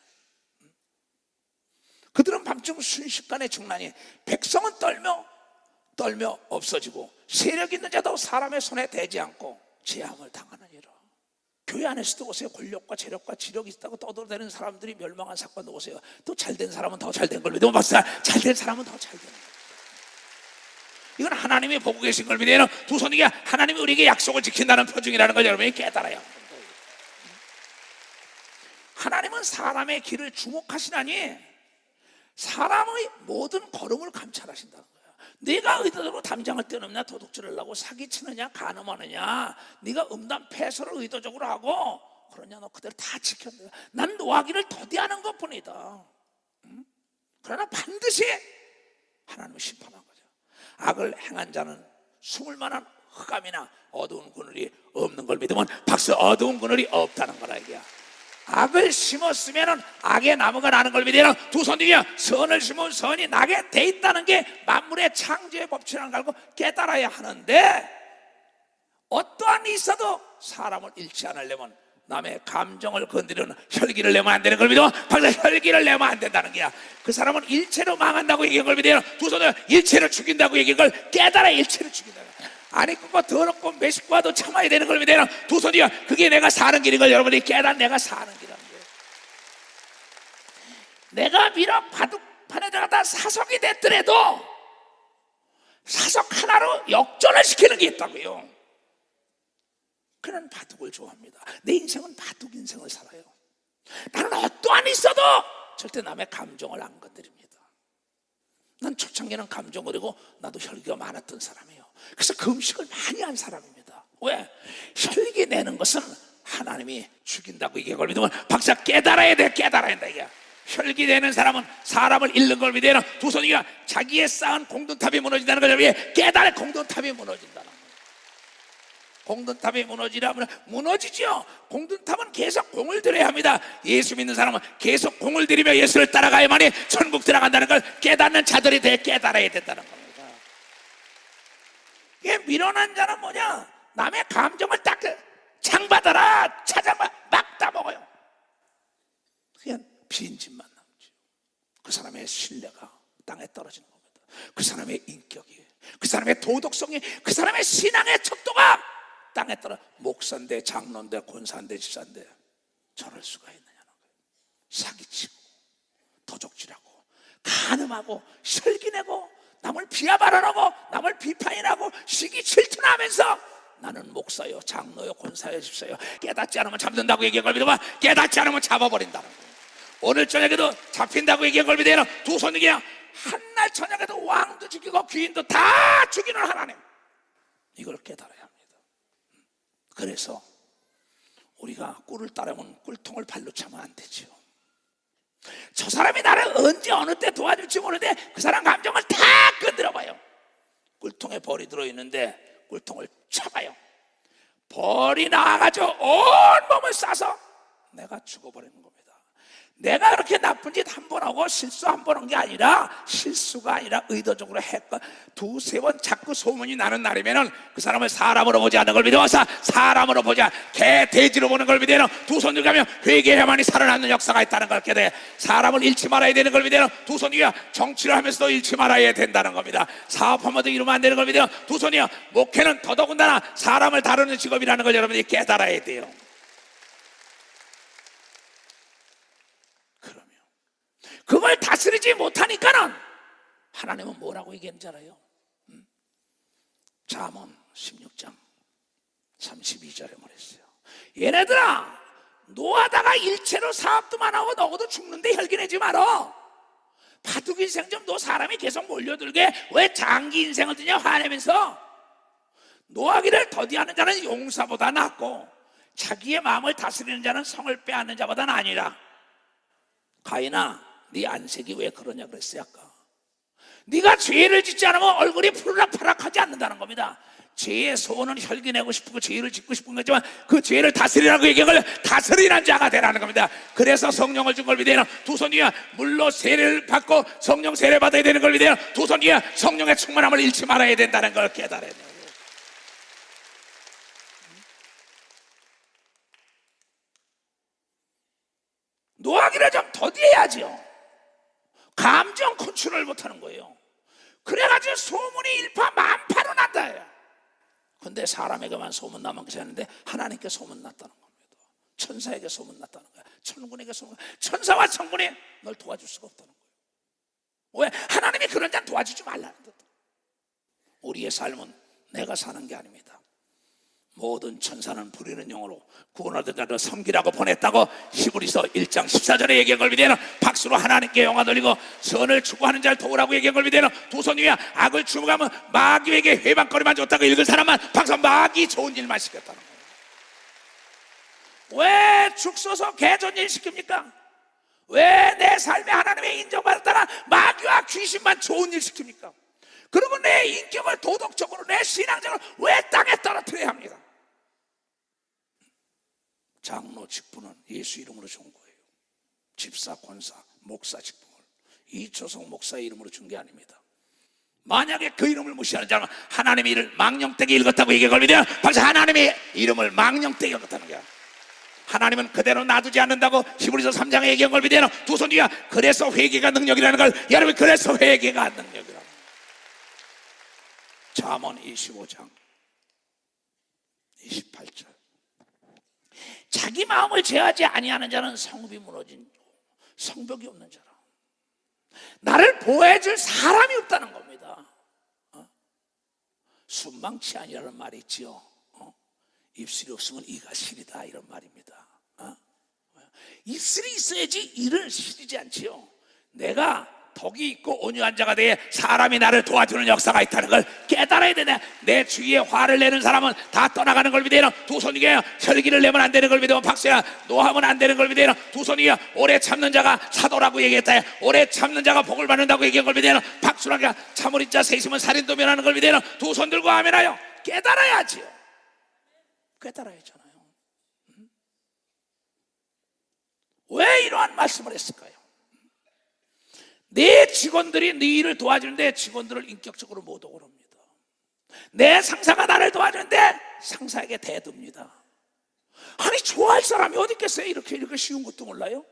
그들은 밤중 순식간에 중난이, 백성은 떨며 없어지고 세력 있는 자도 사람의 손에 대지 않고 재앙을 당하느니라. 교회 안에서도 보세요. 권력과 재력과 지력이 있다고 떠들어대는 사람들이 멸망한 사건도 보세요. 또 잘된 사람은 더 잘된 걸 믿으면 박사, 잘된 사람은 더 잘된 거예요. 이건 하나님이 보고 계신 걸 믿어요. 두 손이게 하나님이 우리에게 약속을 지킨다는 표징이라는 걸 여러분이 깨달아야 합니다. 하나님은 사람의 길을 주목하시나니 사람의 모든 걸음을 감찰하신다는 거예요. 네가 의도적으로 담장을 떼놓느냐, 도둑질을 하고 사기치느냐, 간음하느냐, 네가 음담 패소를 의도적으로 하고 그러냐, 너 그대로 다 지켰다. 난 노하기를 더디하는 것뿐이다. 그러나 반드시 하나님은 심판한 거죠. 악을 행한 자는 숨을 만한 흑암이나 어두운 그늘이 없는 걸 믿으면 박수, 어두운 그늘이 없다는 거라 이게야. 악을 심었으면 악의 나무가 나는 걸 믿어요. 두 손 들며 선을 심으면 선이 나게 돼 있다는 게 만물의 창조의 법칙이라는 걸 알고 깨달아야 하는데, 어떠한 일이 있어도 사람을 잃지 않으려면 남의 감정을 건드리는 혈기를 내면 안 되는 걸 믿어. 방금 혈기를 내면 안 된다는 게야. 그 사람은 일체로 망한다고 얘기한 걸 믿어요. 두 손을 일체로 죽인다고 얘기한 걸 깨달아. 일체로 죽인다. 아니 그거 더럽고 매식과도 참아야 되는 걸 믿어요. 두 손이야. 그게 내가 사는 길인 걸 여러분이 깨달아. 내가 사는 길이라는 거예요. 내가 비록 바둑판에 들어갔다 사석이 됐더라도 사석 하나로 역전을 시키는 게 있다고요. 그는 바둑을 좋아합니다. 내 인생은 바둑 인생을 살아요. 나는 어떠한 일이 있어도 절대 남의 감정을 안 건드립니다. 난 초창기는 감정 어리고 나도 혈기가 많았던 사람이에요. 그래서 금식을 많이 한 사람입니다. 왜? 혈기 내는 것은 하나님이 죽인다고 얘기한 걸 믿으면 박사 깨달아야 돼. 깨달아야 된다 이게. 혈기 내는 사람은 사람을 잃는 걸 믿어요. 두 손이가 자기의 쌓은 공든탑이 무너진다는 걸 위해 깨달아. 공든탑이 무너진다는 거예요. 공든탑이 무너지라면 무너지죠. 공든탑은 계속 공을 들여야 합니다. 예수 믿는 사람은 계속 공을 들이며 예수를 따라가야만이 천국 들어간다는 걸 깨닫는 자들이 깨달아야 된다는 겁니다. 이게 미련한 자는 뭐냐? 남의 감정을 딱 창받아라 찾아봐 막 따먹어요. 그냥 빈집만 남죠. 그 사람의 신뢰가 땅에 떨어지는 겁니다. 그 사람의 인격이, 그 사람의 도덕성이, 그 사람의 신앙의 척도가 땅에 떨어. 목사인데 장로인데 권사인데 집사인데 저럴 수가 있느냐는 거예요. 사기치고 도적질하고 간음하고 혈기내고 남을 비하발언하고 남을 비판이라고 시기 질투나면서 나는 목사요 장로요 권사요 집사요 깨닫지 않으면 잡는다고 얘기한 걸 믿어봐. 깨닫지 않으면 잡아버린다는 거예요. 오늘 저녁에도 잡힌다고 얘기한 걸 믿어요. 두 손이 그냥 한날 저녁에도 왕도 죽이고 귀인도 다 죽이는 하나님, 이걸 깨달아야 합니다. 그래서 우리가 꿀을 따르면 꿀통을 발로 차면 안 되죠. 저 사람이 나를 언제 어느 때 도와줄지 모르는데 그 사람 감정을 다 건드려봐요. 꿀통에 벌이 들어있는데 꿀통을 잡아요. 벌이 나와가지고 온 몸을 싸서 내가 죽어버리는 겁니다. 내가 그렇게 나쁜 짓 한 번 하고 실수 한 번 한 게 아니라, 실수가 아니라 의도적으로 했고 두세 번 자꾸 소문이 나는 날이면은 그 사람을 사람으로 보지 않는 걸 믿어서 사람으로 보자, 개 돼지로 보는 걸 믿어는 두 손 들고 가면 회개해야만이 살아남는 역사가 있다는 걸 깨닫게 돼. 사람을 잃지 말아야 되는 걸 믿어는 두 손 들고 정치를 하면서도 잃지 말아야 된다는 겁니다. 사업하면도 이루면 안 되는 걸 믿어는 두 손이요. 목회는 더더군다나 사람을 다루는 직업이라는 걸 여러분이 깨달아야 돼요. 그걸 다스리지 못하니까는 하나님은 뭐라고 얘기하는지 알아요? 잠언 16장 32절에 말했어요. 얘네들아, 노하다가 일체로 사업도만 하고 너도 죽는데 혈기내지 말어. 바둑 인생 좀 너 사람이 계속 몰려들게 왜 장기 인생을 드냐 화내면서. 노하기를 더디하는 자는 용사보다 낫고 자기의 마음을 다스리는 자는 성을 빼앗는 자보다 아니라. 가인아, 네 안색이 왜 그러냐 그랬어요. 아까 네가 죄를 짓지 않으면 얼굴이 푸르락파락하지 않는다는 겁니다. 죄의 소원은 혈기내고 싶고 죄를 짓고 싶은 거지만 그 죄를 다스리라고 얘기한 걸 다스리는 자가 되라는 겁니다. 그래서 성령을 준 걸 믿어야 두 손 위에 물로 세례를 받고 성령 세례 받아야 되는 걸 믿어야 두 손 위에 성령의 충만함을 잃지 말아야 된다는 걸 깨달아야 돼요. 노하기를 좀 더디해야죠. 감정 컨트롤을 못하는 거예요. 그래가지고 소문이 일파만파로 난다. 근데 사람에게만 소문나면 괜찮은데 하나님께 소문났다는 겁니다. 천사에게 소문났다는 거야. 천군에게 소문. 천사와 천군이 널 도와줄 수가 없다는 거예요. 왜? 하나님이 그런 자는 도와주지 말라는 거다. 우리의 삶은 내가 사는 게 아닙니다. 모든 천사는 부리는 영으로 구원하던 자를 섬기라고 보냈다고 히브리서 1장 14절에 얘기한 걸 믿으면 박수로 하나님께 영광 돌리고 선을 추구하는 자를 도우라고 얘기한 걸 믿으면 두 손 위에 악을 추구하면 마귀에게 회방거리만 줬다고 읽은 사람만 박수 마귀 좋은 일만 시켰다는 거예요. 왜 죽소서 개 좋은 일 시킵니까? 왜 내 삶에 하나님의 인정받았다가 마귀와 귀신만 좋은 일 시킵니까? 그리고 내 인격을 도덕적으로 내 신앙적으로 왜 땅에 떨어뜨려야 합니까? 장로 직분은 예수 이름으로 준 거예요. 집사, 권사, 목사 직분을 이초성 목사의 이름으로 준 게 아닙니다. 만약에 그 이름을 무시하는 자는 하나님의 이름을 망령되게 읽었다고 얘기해 걸리면 벌써 하나님의 이름을 망령되게 읽었다는 거야. 하나님은 그대로 놔두지 않는다고 히브리서 3장에 얘기한 걸 믿으면 두 손 위에 그래서 회개가 능력이라는 걸 여러분, 그래서 회개가 능력이라는 걸. 잠언 25장 28절. 자기 마음을 제하지 아니하는 자는 성읍이 무너진 성벽이 없는 자라. 나를 보호해줄 사람이 없다는 겁니다. 순망치 아니라는 말이 있지요. 입술이 없으면 이가 시리다 이런 말입니다. 입술이 있어야지 이를 시리지 않지요. 내가 덕이 있고 온유한 자가 되어 사람이 나를 도와주는 역사가 있다는 걸 깨달아야 되네. 내 주위에 화를 내는 사람은 다 떠나가는 걸 믿어요. 두 손 위에 혈기를 내면 안 되는 걸 믿어요. 박수야. 노하면 안 되는 걸 믿어요. 두 손 위에 오래 참는 자가 사도라고 얘기했다. 오래 참는 자가 복을 받는다고 얘기한 걸 믿어요. 박수라가 참으린 자 세심은 살인도 면하는 걸 믿어요. 두 손 들고 아멘하여. 깨달아야지요. 깨달아야잖아요. 왜 이러한 말씀을 했을까요? 내 직원들이 네 일을 도와주는데 직원들을 인격적으로 못 오고 합니다. 내 상사가 나를 도와주는데 상사에게 대듭니다. 아니 좋아할 사람이 어디 있겠어요? 이렇게 쉬운 것도 몰라요?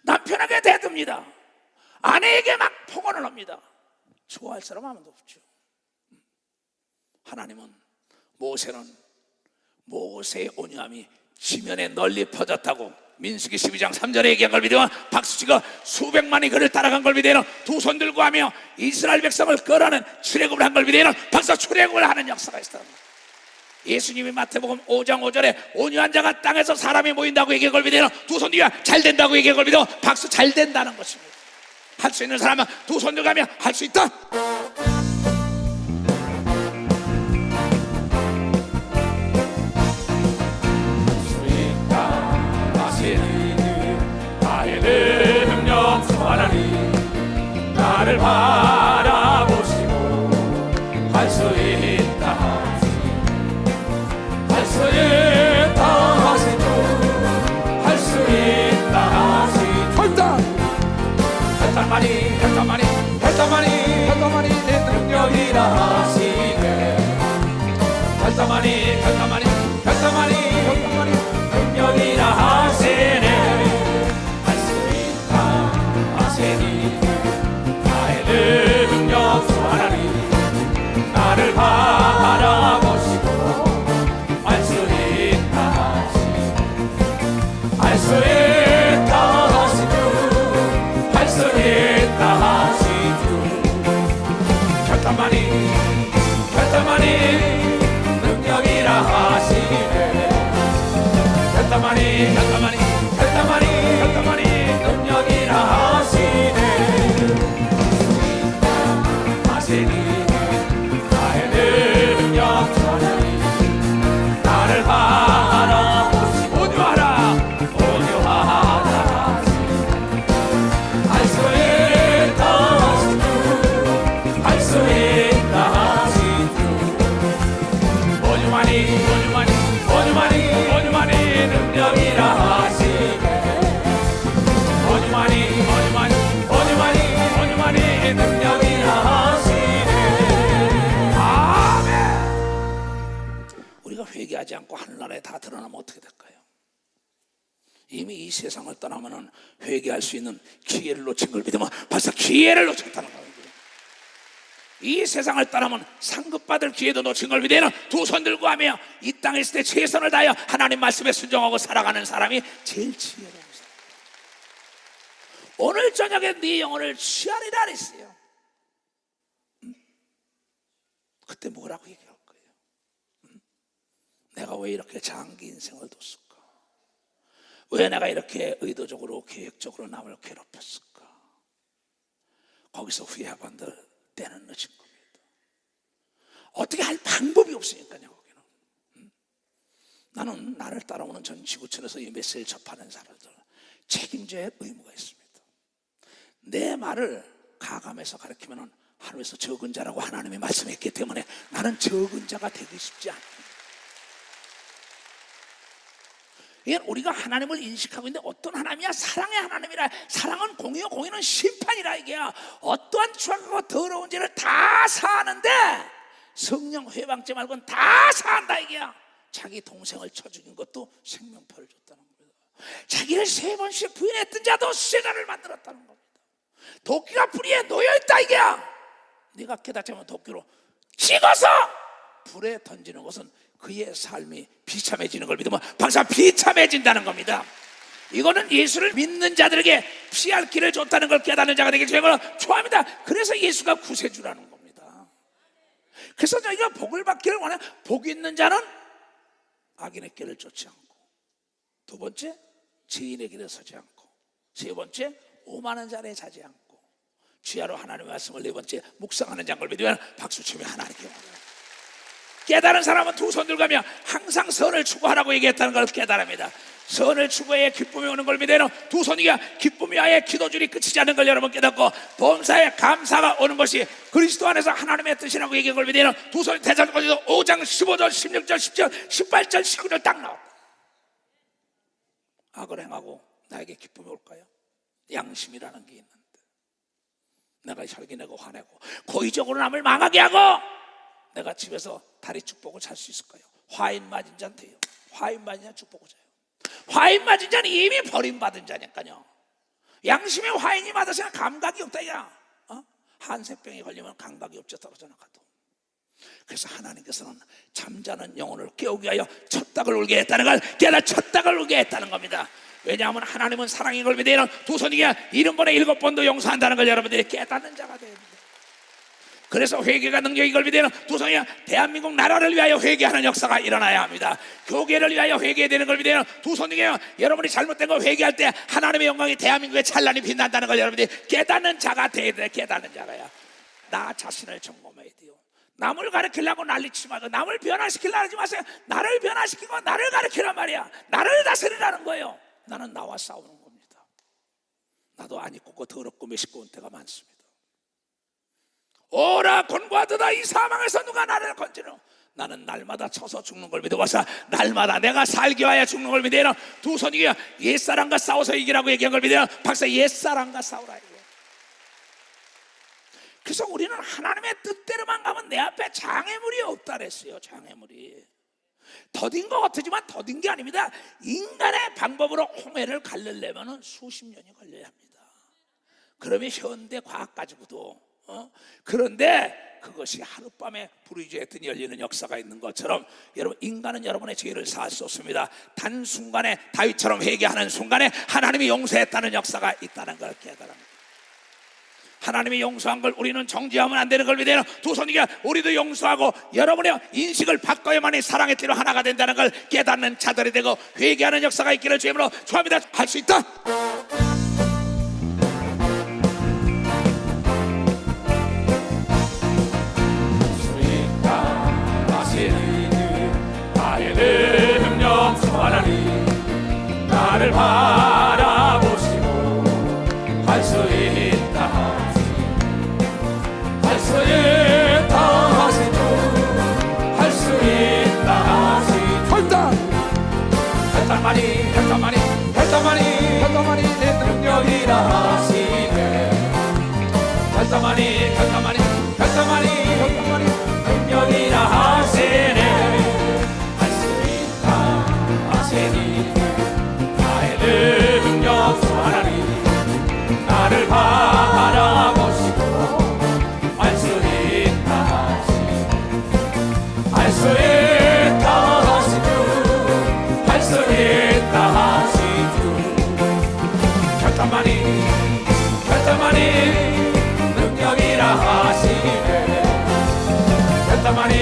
남편에게 대듭니다. 아내에게 막 폭언을 합니다. 좋아할 사람 아무도 없죠. 하나님은 모세의 온유함이 지면에 널리 퍼졌다고 민수기 12장 3절에 얘기한 걸 믿으면 박수치고 수백만이 그를 따라간 걸 믿으면 두 손 들고 하며 이스라엘 백성을 끌어는 출애굽을 한 걸 믿으면 박수 출애굽을 하는 역사가 있었다. 예수님이 마태복음 5장 5절에 온유한 자가 땅에서 사람이 모인다고 얘기한 걸 믿으면 두 손 뒤에 잘 된다고 얘기한 걸 믿으면 박수 잘 된다는 것입니다. 할 수 있는 사람은 두 손 들고 하며 할 수 있다. 나의 혈터만이 내 능력이라 하시네. 혈터만이 능력이라 하시네. 할 수 있다 하시니 나의 능력 주 하나님 나를 바라보시고 할 수 있다 하시니 할 수 있다 하시니 할 수 있다 하시니 혈터만이 능력이라 하시네. 혈터만이 능력이라 하시네. 하시니 나의 능력 주 하나님 나를 바라보시고 온유하라 할 수 있다 하시고 할 수 있다 온유만이 능력이라 하시네. 온유만이 능력이라 하시네. 아멘. 우리가 회개하지 않고 하늘나라에 다 드러나면 어떻게 될까요? 이미 이 세상을 떠나면 회개할 수 있는 기회를 놓친 걸 믿으면 벌써 기회를 놓쳤다는 거예요. 이 세상을 떠나면 상급받을 기회도 놓친 걸 믿으면 두 손 들고 하며 이 땅에 있을 때 최선을 다하여 하나님 말씀에 순종하고 살아가는 사람이 제일 지혜로운 사람. 오늘 저녁에 네 영혼을 취하리라 그랬어요. 그때 뭐라고 얘기할 거예요? 내가 왜 이렇게 장기 인생을 뒀을까? 왜 내가 이렇게 의도적으로 계획적으로 남을 괴롭혔을까? 거기서 후회하고 한들 때는 늦은 겁니다. 어떻게 할 방법이 없으니까요. 거기는. 나는 나를 따라오는 전 지구촌에서 이 메시지를 접하는 사람들 책임져야 할 의무가 있습니다. 내 말을 가감해서 가르치면 하늘에서 적은 자라고 하나님이 말씀했기 때문에 나는 적은 자가 되고 싶지 않아요. 이게 우리가 하나님을 인식하고 있는데 어떤 하나님이야? 사랑의 하나님이라. 사랑은 공의요, 공의는 심판이라. 이게 어떠한 추악하고 더러운 죄를 다 사하는데 성령 회방죄 말고는 다 사한다. 이게 자기 동생을 쳐 죽인 것도 생명표를 줬다는 겁니다. 자기를 3번씩 부인했던 자도 수제자를 만들었다는 겁니다. 도끼가 뿌리에 놓여있다. 이게 네가 깨닫지 않으면 도끼로 찍어서 불에 던지는 것은 그의 삶이 비참해지는 걸 믿으면 벌써 비참해진다는 겁니다. 이거는 예수를 믿는 자들에게 피할 길을 줬다는 걸 깨닫는 자가 되길 주님을 초합니다. 그래서 예수가 구세주라는 겁니다. 그래서 저희가 복을 받기를 원해. 복 있는 자는 악인의 길을 쫓지 않고, 두 번째 죄인의 길에 서지 않고, 세 번째 오만한 자리에 자지 않고, 주야로 하나님의 말씀을 네 번째 묵상하는 자인 걸 믿으면 박수치며 하나님께 원해요. 깨달은 사람은 두 손 들고 가며 항상 선을 추구하라고 얘기했다는 걸 깨달습니다. 선을 추구해야 기쁨이 오는 걸 믿어요. 두 손이가 기쁨이 아예 기도줄이 끝이지 않는 걸 여러분 깨닫고 범사에 감사가 오는 것이 그리스도 안에서 하나님의 뜻이라고 얘기한 걸 믿어요. 두 손이 대사전까지도 5장 15절 16절 10절 18절 19절 딱 나왔다. 악을 행하고 나에게 기쁨이 올까요? 양심이라는 게 있는데 내가 혈기내고 화내고 고의적으로 남을 망하게 하고 내가 집에서 다리 축복을 잘 수 있을까요? 화인 맞은 자는 돼요. 화인 맞은 자 축복을 자요. 화인 맞은 자는 이미 버림받은 자니까요. 양심에 화인이 맞았으면 감각이 없다. 야, 한세병에 걸리면 감각이 없죠. 떨어져 나가도. 그래서 하나님께서는 잠자는 영혼을 깨우기 위하여 첫 닭을 울게 했다는 걸 깨달아 첫 닭을 울게 했다는 겁니다. 왜냐하면 하나님은 사랑인 걸 믿으면 두 손이야 70번에 7번도 용서한다는 걸 여러분들이 깨닫는 자가 돼야 됩니다. 그래서 회개가 능력인 걸 믿으면 두 손이야 대한민국 나라를 위하여 회개하는 역사가 일어나야 합니다. 교계를 위하여 회개되는 걸 믿으면 두 손이야 여러분이 잘못된 거 회개할 때 하나님의 영광이 대한민국에 찬란히 빛난다는 걸 여러분들이 깨닫는 자가 돼야 돼. 깨닫는 자가야. 나 자신을 점검해야 돼요. 남을 가르치려고 난리치지 말고 남을 변화시키려고 하지 마세요. 나를 변화시키고 나를 가르치란 말이야. 나를 다스리라는 거예요. 나는 나와 싸우는 겁니다. 나도 안 입고 더럽고 메시고 온 때가 많습니다. 오라 권고하도다 이 사망에서 누가 나를 건지노. 나는 날마다 쳐서 죽는 걸 믿어봐서 날마다 내가 살기 위하여 죽는 걸 믿어요. 두 손이 옛사람과 싸워서 이기라고 얘기한 걸 믿어요. 박사 옛사람과 싸우라. 그래서 우리는 하나님의 뜻대로만 가면 내 앞에 장애물이 없다 그랬어요. 장애물이 더딘 것 같지만 더딘 게 아닙니다. 인간의 방법으로 홍해를 가르려면 수십 년이 걸려야 합니다. 그러면 현대 과학 가지고도 그런데 그것이 하룻밤에 불의주의 뜬 열리는 역사가 있는 것처럼 여러분, 인간은 여러분의 죄를 사할 수 없습니다. 단 순간에 다윗처럼 회개하는 순간에 하나님이 용서했다는 역사가 있다는 걸 깨달습니다. 하나님이 용서한 걸 우리는 정지하면 안 되는 걸 믿어요. 두 손이가 우리도 용서하고 여러분의 인식을 바꿔야만이 사랑의 띠로 하나가 된다는 걸 깨닫는 자들이 되고 회개하는 역사가 있기를 주님으로 축원합니다. 할 수 있다. 나의 능력 주 하나님 나를 바라보시고 할 수 있다 할 수 있다 하시고 할 수 있다 하시고 혈단만이 내 능력이라 하시네 혈단만이 능력이라 하시네 할 수 있다 하시니 나의 능력 주 하나님 나를 바라보시고 할 수 있다 하시니 할 수 있다 하시니 할 수 있다 하시니 혈단만이 능력이라 하시네 혈단만이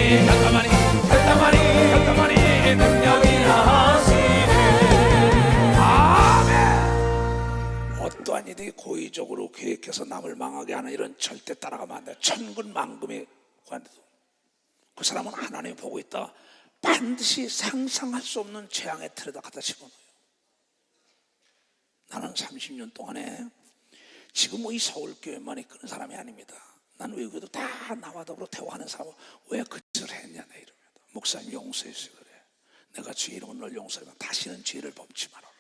능력이라 하시네 아멘. 어떠한 일이 고의적으로 계획해서 남을 망하게 하는 이런 절대 따라가면 안 돼. 천군만금이 구한데도 그 사람은 하나님이 보고 있다. 반드시 상상할 수 없는 재앙의 틀에다 갖다 집어넣어요. 나는 30년 동안에 지금 뭐 이 서울교회만 이끄는 사람이 아닙니다. 난 외국에도 다 나와 더불어 대화하는 사람은 왜 그 짓을 했냐 내 이러면 목사님 용서해주세요. 그래 내가 죄 이런 걸 용서하면 다시는 죄를 범치 말아라.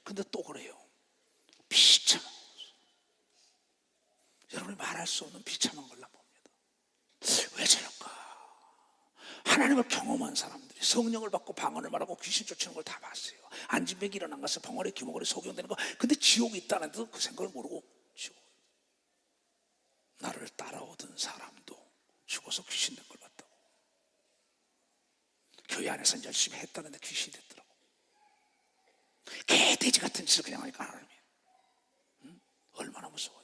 근데 또 그래요. 비참한 것. 여러분이 말할 수 없는 비참한 걸 난 봅니다. 왜 저럴까? 하나님을 경험한 사람들이 성령을 받고 방언을 말하고 귀신 쫓는 걸 다 봤어요. 안진뱅이 일어난 가서 벙어리 기목걸이 소경되는 거. 근데 지옥이 있다는 듯 그 생각을 모르고 지옥. 나를 따라오던 사람도 죽어서 귀신 된 걸 봤다고. 교회 안에서 열심히 했다는데 귀신이 됐더라고. 개돼지 같은 짓을 그냥 하니까 하나님이 얼마나 무서워요.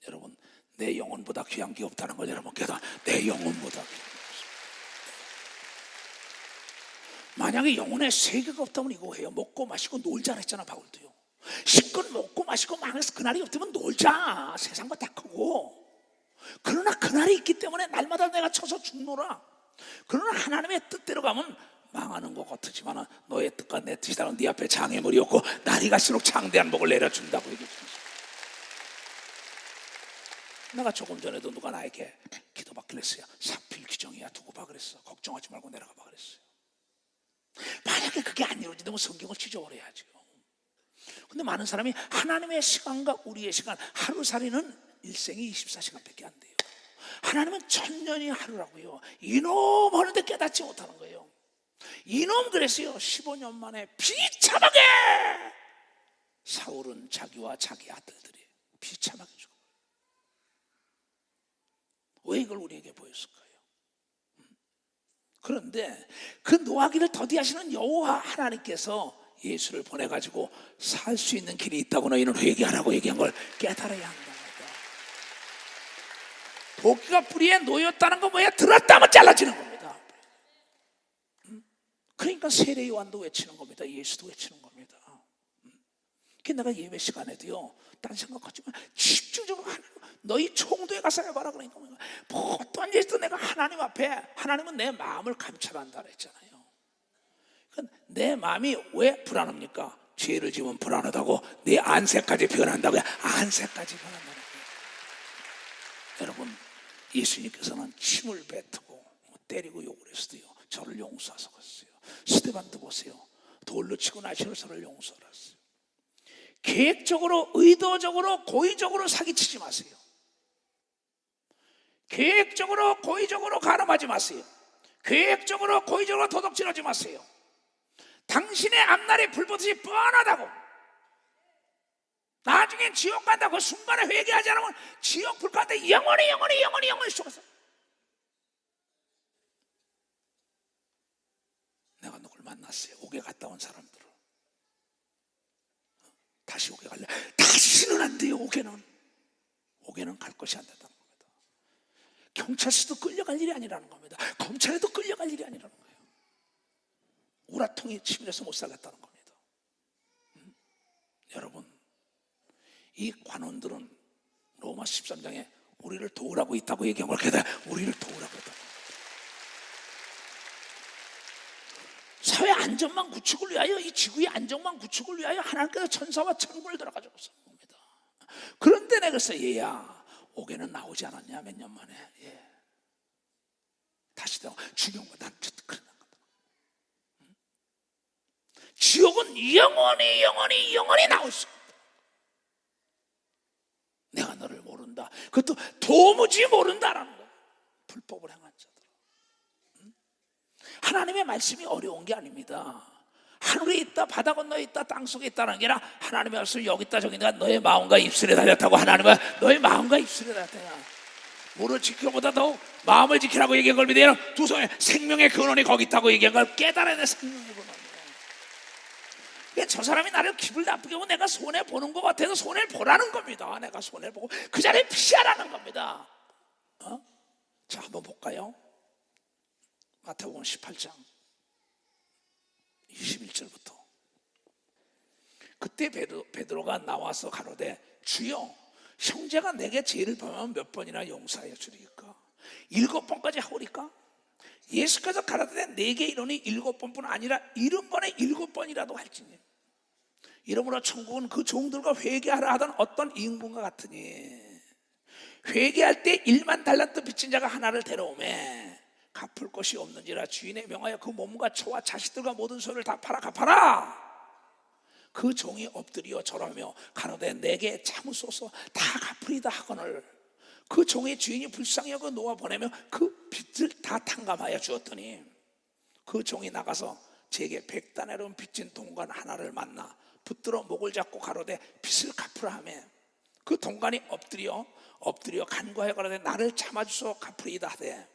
여러분 내 영혼보다 귀한 게 없다는 걸 여러분 깨달아. 내 영혼보다 귀한 게 없어요. 만약에 영혼에 세계가 없다면 이거 해요. 먹고 마시고 놀자 했잖아 바울도요. 실컷 먹고 마시고 망해서 그날이 없다면 놀자. 세상과 다 크고. 그러나 그날이 있기 때문에 날마다 내가 쳐서 죽노라. 그러나 하나님의 뜻대로 가면 망하는 것 같지만 너의 뜻과 내 뜻이 다른 네 앞에 장애물이 없고 날이 갈수록 창대한 복을 내려준다고 얘기했습니다. 내가 조금 전에도 누가 나에게 기도받기를 했어요. 사필 규정이야 두고 봐 그랬어. 걱정하지 말고 내려가 봐 그랬어요. 만약에 그게 안 이루어지면 성경을 찢어버려야죠. 근데 많은 사람이 하나님의 시간과 우리의 시간 하루살이는 일생이 24시간밖에 안 돼요. 하나님은 1000년이 하루라고요. 이놈 하는데 깨닫지 못하는 거예요. 이놈 그랬어요. 15년 만에 비참하게 사울은 자기와 자기 아들들이 비참하게 죽어요. 왜 이걸 우리에게 보였을까요? 그런데 그 노하기를 더디하시는 여호와 하나님께서 예수를 보내가지고 살 수 있는 길이 있다고 너희는 회개하라고 얘기한 걸 깨달아야 한다. 도끼가 뿌리에 놓였다는 건 뭐야? 들었다면 잘라지는 겁니다. 그러니까 세례 요한도 외치는 겁니다. 예수도 외치는 겁니다. 그 내가 예배 시간에도요 딴 생각하지 마. 집중적으로 너희 총도에 가서 해봐라. 그러니까 뭐 어떠한 일도 내가 하나님 앞에, 하나님은 내 마음을 감찰한다 그랬잖아요. 내 마음이 왜 불안합니까? 죄를 지으면 불안하다고. 내 안색까지 변한다고요. 안색까지 변한다는 거예요. 여러분 예수님께서는 침을 뱉고 때리고 욕을 했어요. 저를 용서하소서 했어요. 스데반도 보세요. 돌로 치고 나시로 저를 용서하라 했어요. 계획적으로, 의도적으로, 고의적으로 사기치지 마세요. 계획적으로, 고의적으로 가늠하지 마세요. 계획적으로, 고의적으로 도둑질하지 마세요. 당신의 앞날이 불보듯이 뻔하다고. 나중엔 지옥 간다. 그 순간에 회개하지 않으면 지옥 불 가운데 영원히 죽어서. 내가 누굴 만났어요. 옥에 갔다 온 사람들을. 다시 옥에 갈래? 다시는 안 돼요. 옥에는 갈 것이 안 된다는 겁니다. 경찰서도 끌려갈 일이 아니라는 겁니다. 검찰에도 끌려갈 일이 아니라는 거예요. 우라통이 치밀해서 못 살겠다는 겁니다. 여러분, 이 관원들은 로마 13장에 우리를 도우라고 있다고 얘기한 걸 게다 우리를 도우라고 했다. 사회 안전망 구축을 위하여, 이 지구의 안전망 구축을 위하여 하나님께서 천사와 천군을 들어가지고 쏜 겁니다. 그런데 내가 그래서 얘야, 옥에는 나오지 않았냐, 몇 년 만에. 예. 다시 또 중요한 거다. 그런 거다. 지옥은 영원히 나올 수 없다. 내가 너를 모른다. 그것도 도무지 모른다라는 거야. 불법을 행한 자들. 하나님의 말씀이 어려운 게 아닙니다. 하늘에 있다, 바다 건너에 있다, 땅속에 있다는 게 아니라 하나님의 말씀이 여기 있다 저기 있다. 너의 마음과 입술에 달렸다고. 하나님은 너의 마음과 입술에 달렸다. 물을 지켜보다 더욱 마음을 지키라고 얘기한 걸 믿어요. 두 손에 생명의 근원이 거기 있다고 얘기한 걸 깨달아야 돼. 생명의 근원이요. 저 사람이 나를 기분 나쁘게 하고 내가 손해보는 것 같아서 손해를 보라는 겁니다. 내가 손해를 보고 그 자리에 피하라는 겁니다. 자, 한번 볼까요? 마태복음 18장 21절부터. 그때 베드로가 나와서 가로되 주여, 형제가 내게 죄를 범하면 몇 번이나 용서하여 주리까? 7번까지 하오리까? 예수께서 가라사대 내게 이르니 7번뿐 아니라 70번에 7번이라도 할지니. 이러므로 천국은 그 종들과 회개하라 하던 어떤 임금과 같으니, 회개할 때 1만 달란트 빚진 자가 하나를 데려오매 갚을 것이 없는지라 주인에 명하여 그 몸과 처와 자식들과 모든 소유를 다 팔아 갚아라. 그 종이 엎드려 절하며 가로되 내게 참으소서 다 갚으리다 하거늘 그 종의 주인이 불쌍히 여겨 놓아 보내며 그 빚을 다 탕감하여 주었더니 그 종이 나가서 제게 100다나리온 빚진 동관 하나를 만나 붙들어 목을 잡고 가로되 빚을 갚으라 하며 그 동관이 엎드려 간구하여 가로되 나를 참아주소 갚으리이다 하되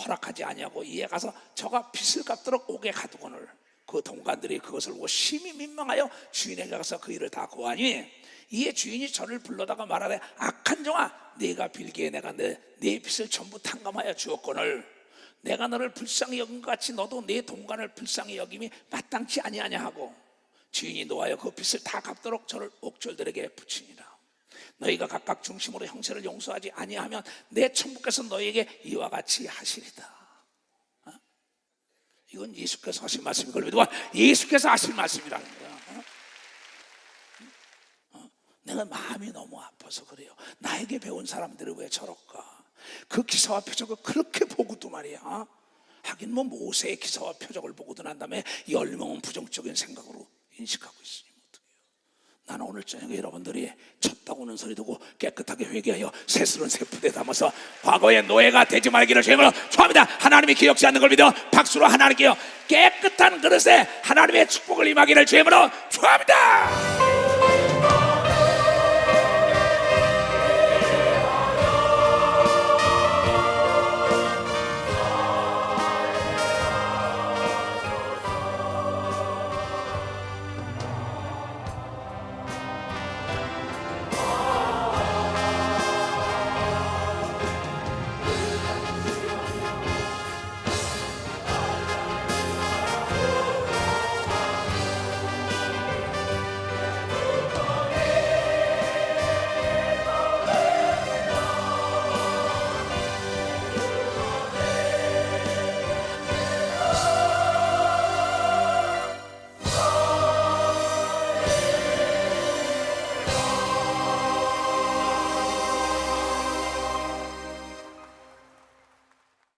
허락하지 아니하고 이에 가서 저가 빚을 갚도록 옥에 가두거늘 그 동관들이 그것을 보고 심히 민망하여 주인에게 가서 그 일을 다 고하니 이에 주인이 저를 불러다가 말하되 악한 종아, 네가 빌기에 내가 네 빚을 전부 탕감하여 주었거늘 내가 너를 불쌍히 여긴 것 같이 너도 네 동관을 불쌍히 여김이 마땅치 아니하냐 하고 주인이 노하여 그 빚을 다 갚도록 저를 옥졸들에게 붙이니라. 너희가 각각 중심으로 형제를 용서하지 아니하면 내 천국께서 너희에게 이와 같이 하시리다. 이건 예수께서 하신 말씀인 걸 믿어. 예수께서 하신 말씀이라는 거야. 내가 마음이 너무 아파서 그래요. 나에게 배운 사람들이 왜 저럴까? 그 기사와 표적을 그렇게 보고도 말이야. 하긴 뭐 모세의 기사와 표적을 보고도 난 다음에 10명은 부정적인 생각으로 인식하고 있으니 어떡해요. 나는 오늘 저녁에 여러분들이 쳤다고 하는 소리 듣고 깨끗하게 회개하여 새스런 세푸대 담아서 과거의 노예가 되지 말기를 주님으로 축원합니다. 하나님이 기억지 않는 걸 믿어 박수로 하나님께요 깨끗한 그릇에 하나님의 축복을 임하기를 주님으로 축원합니다.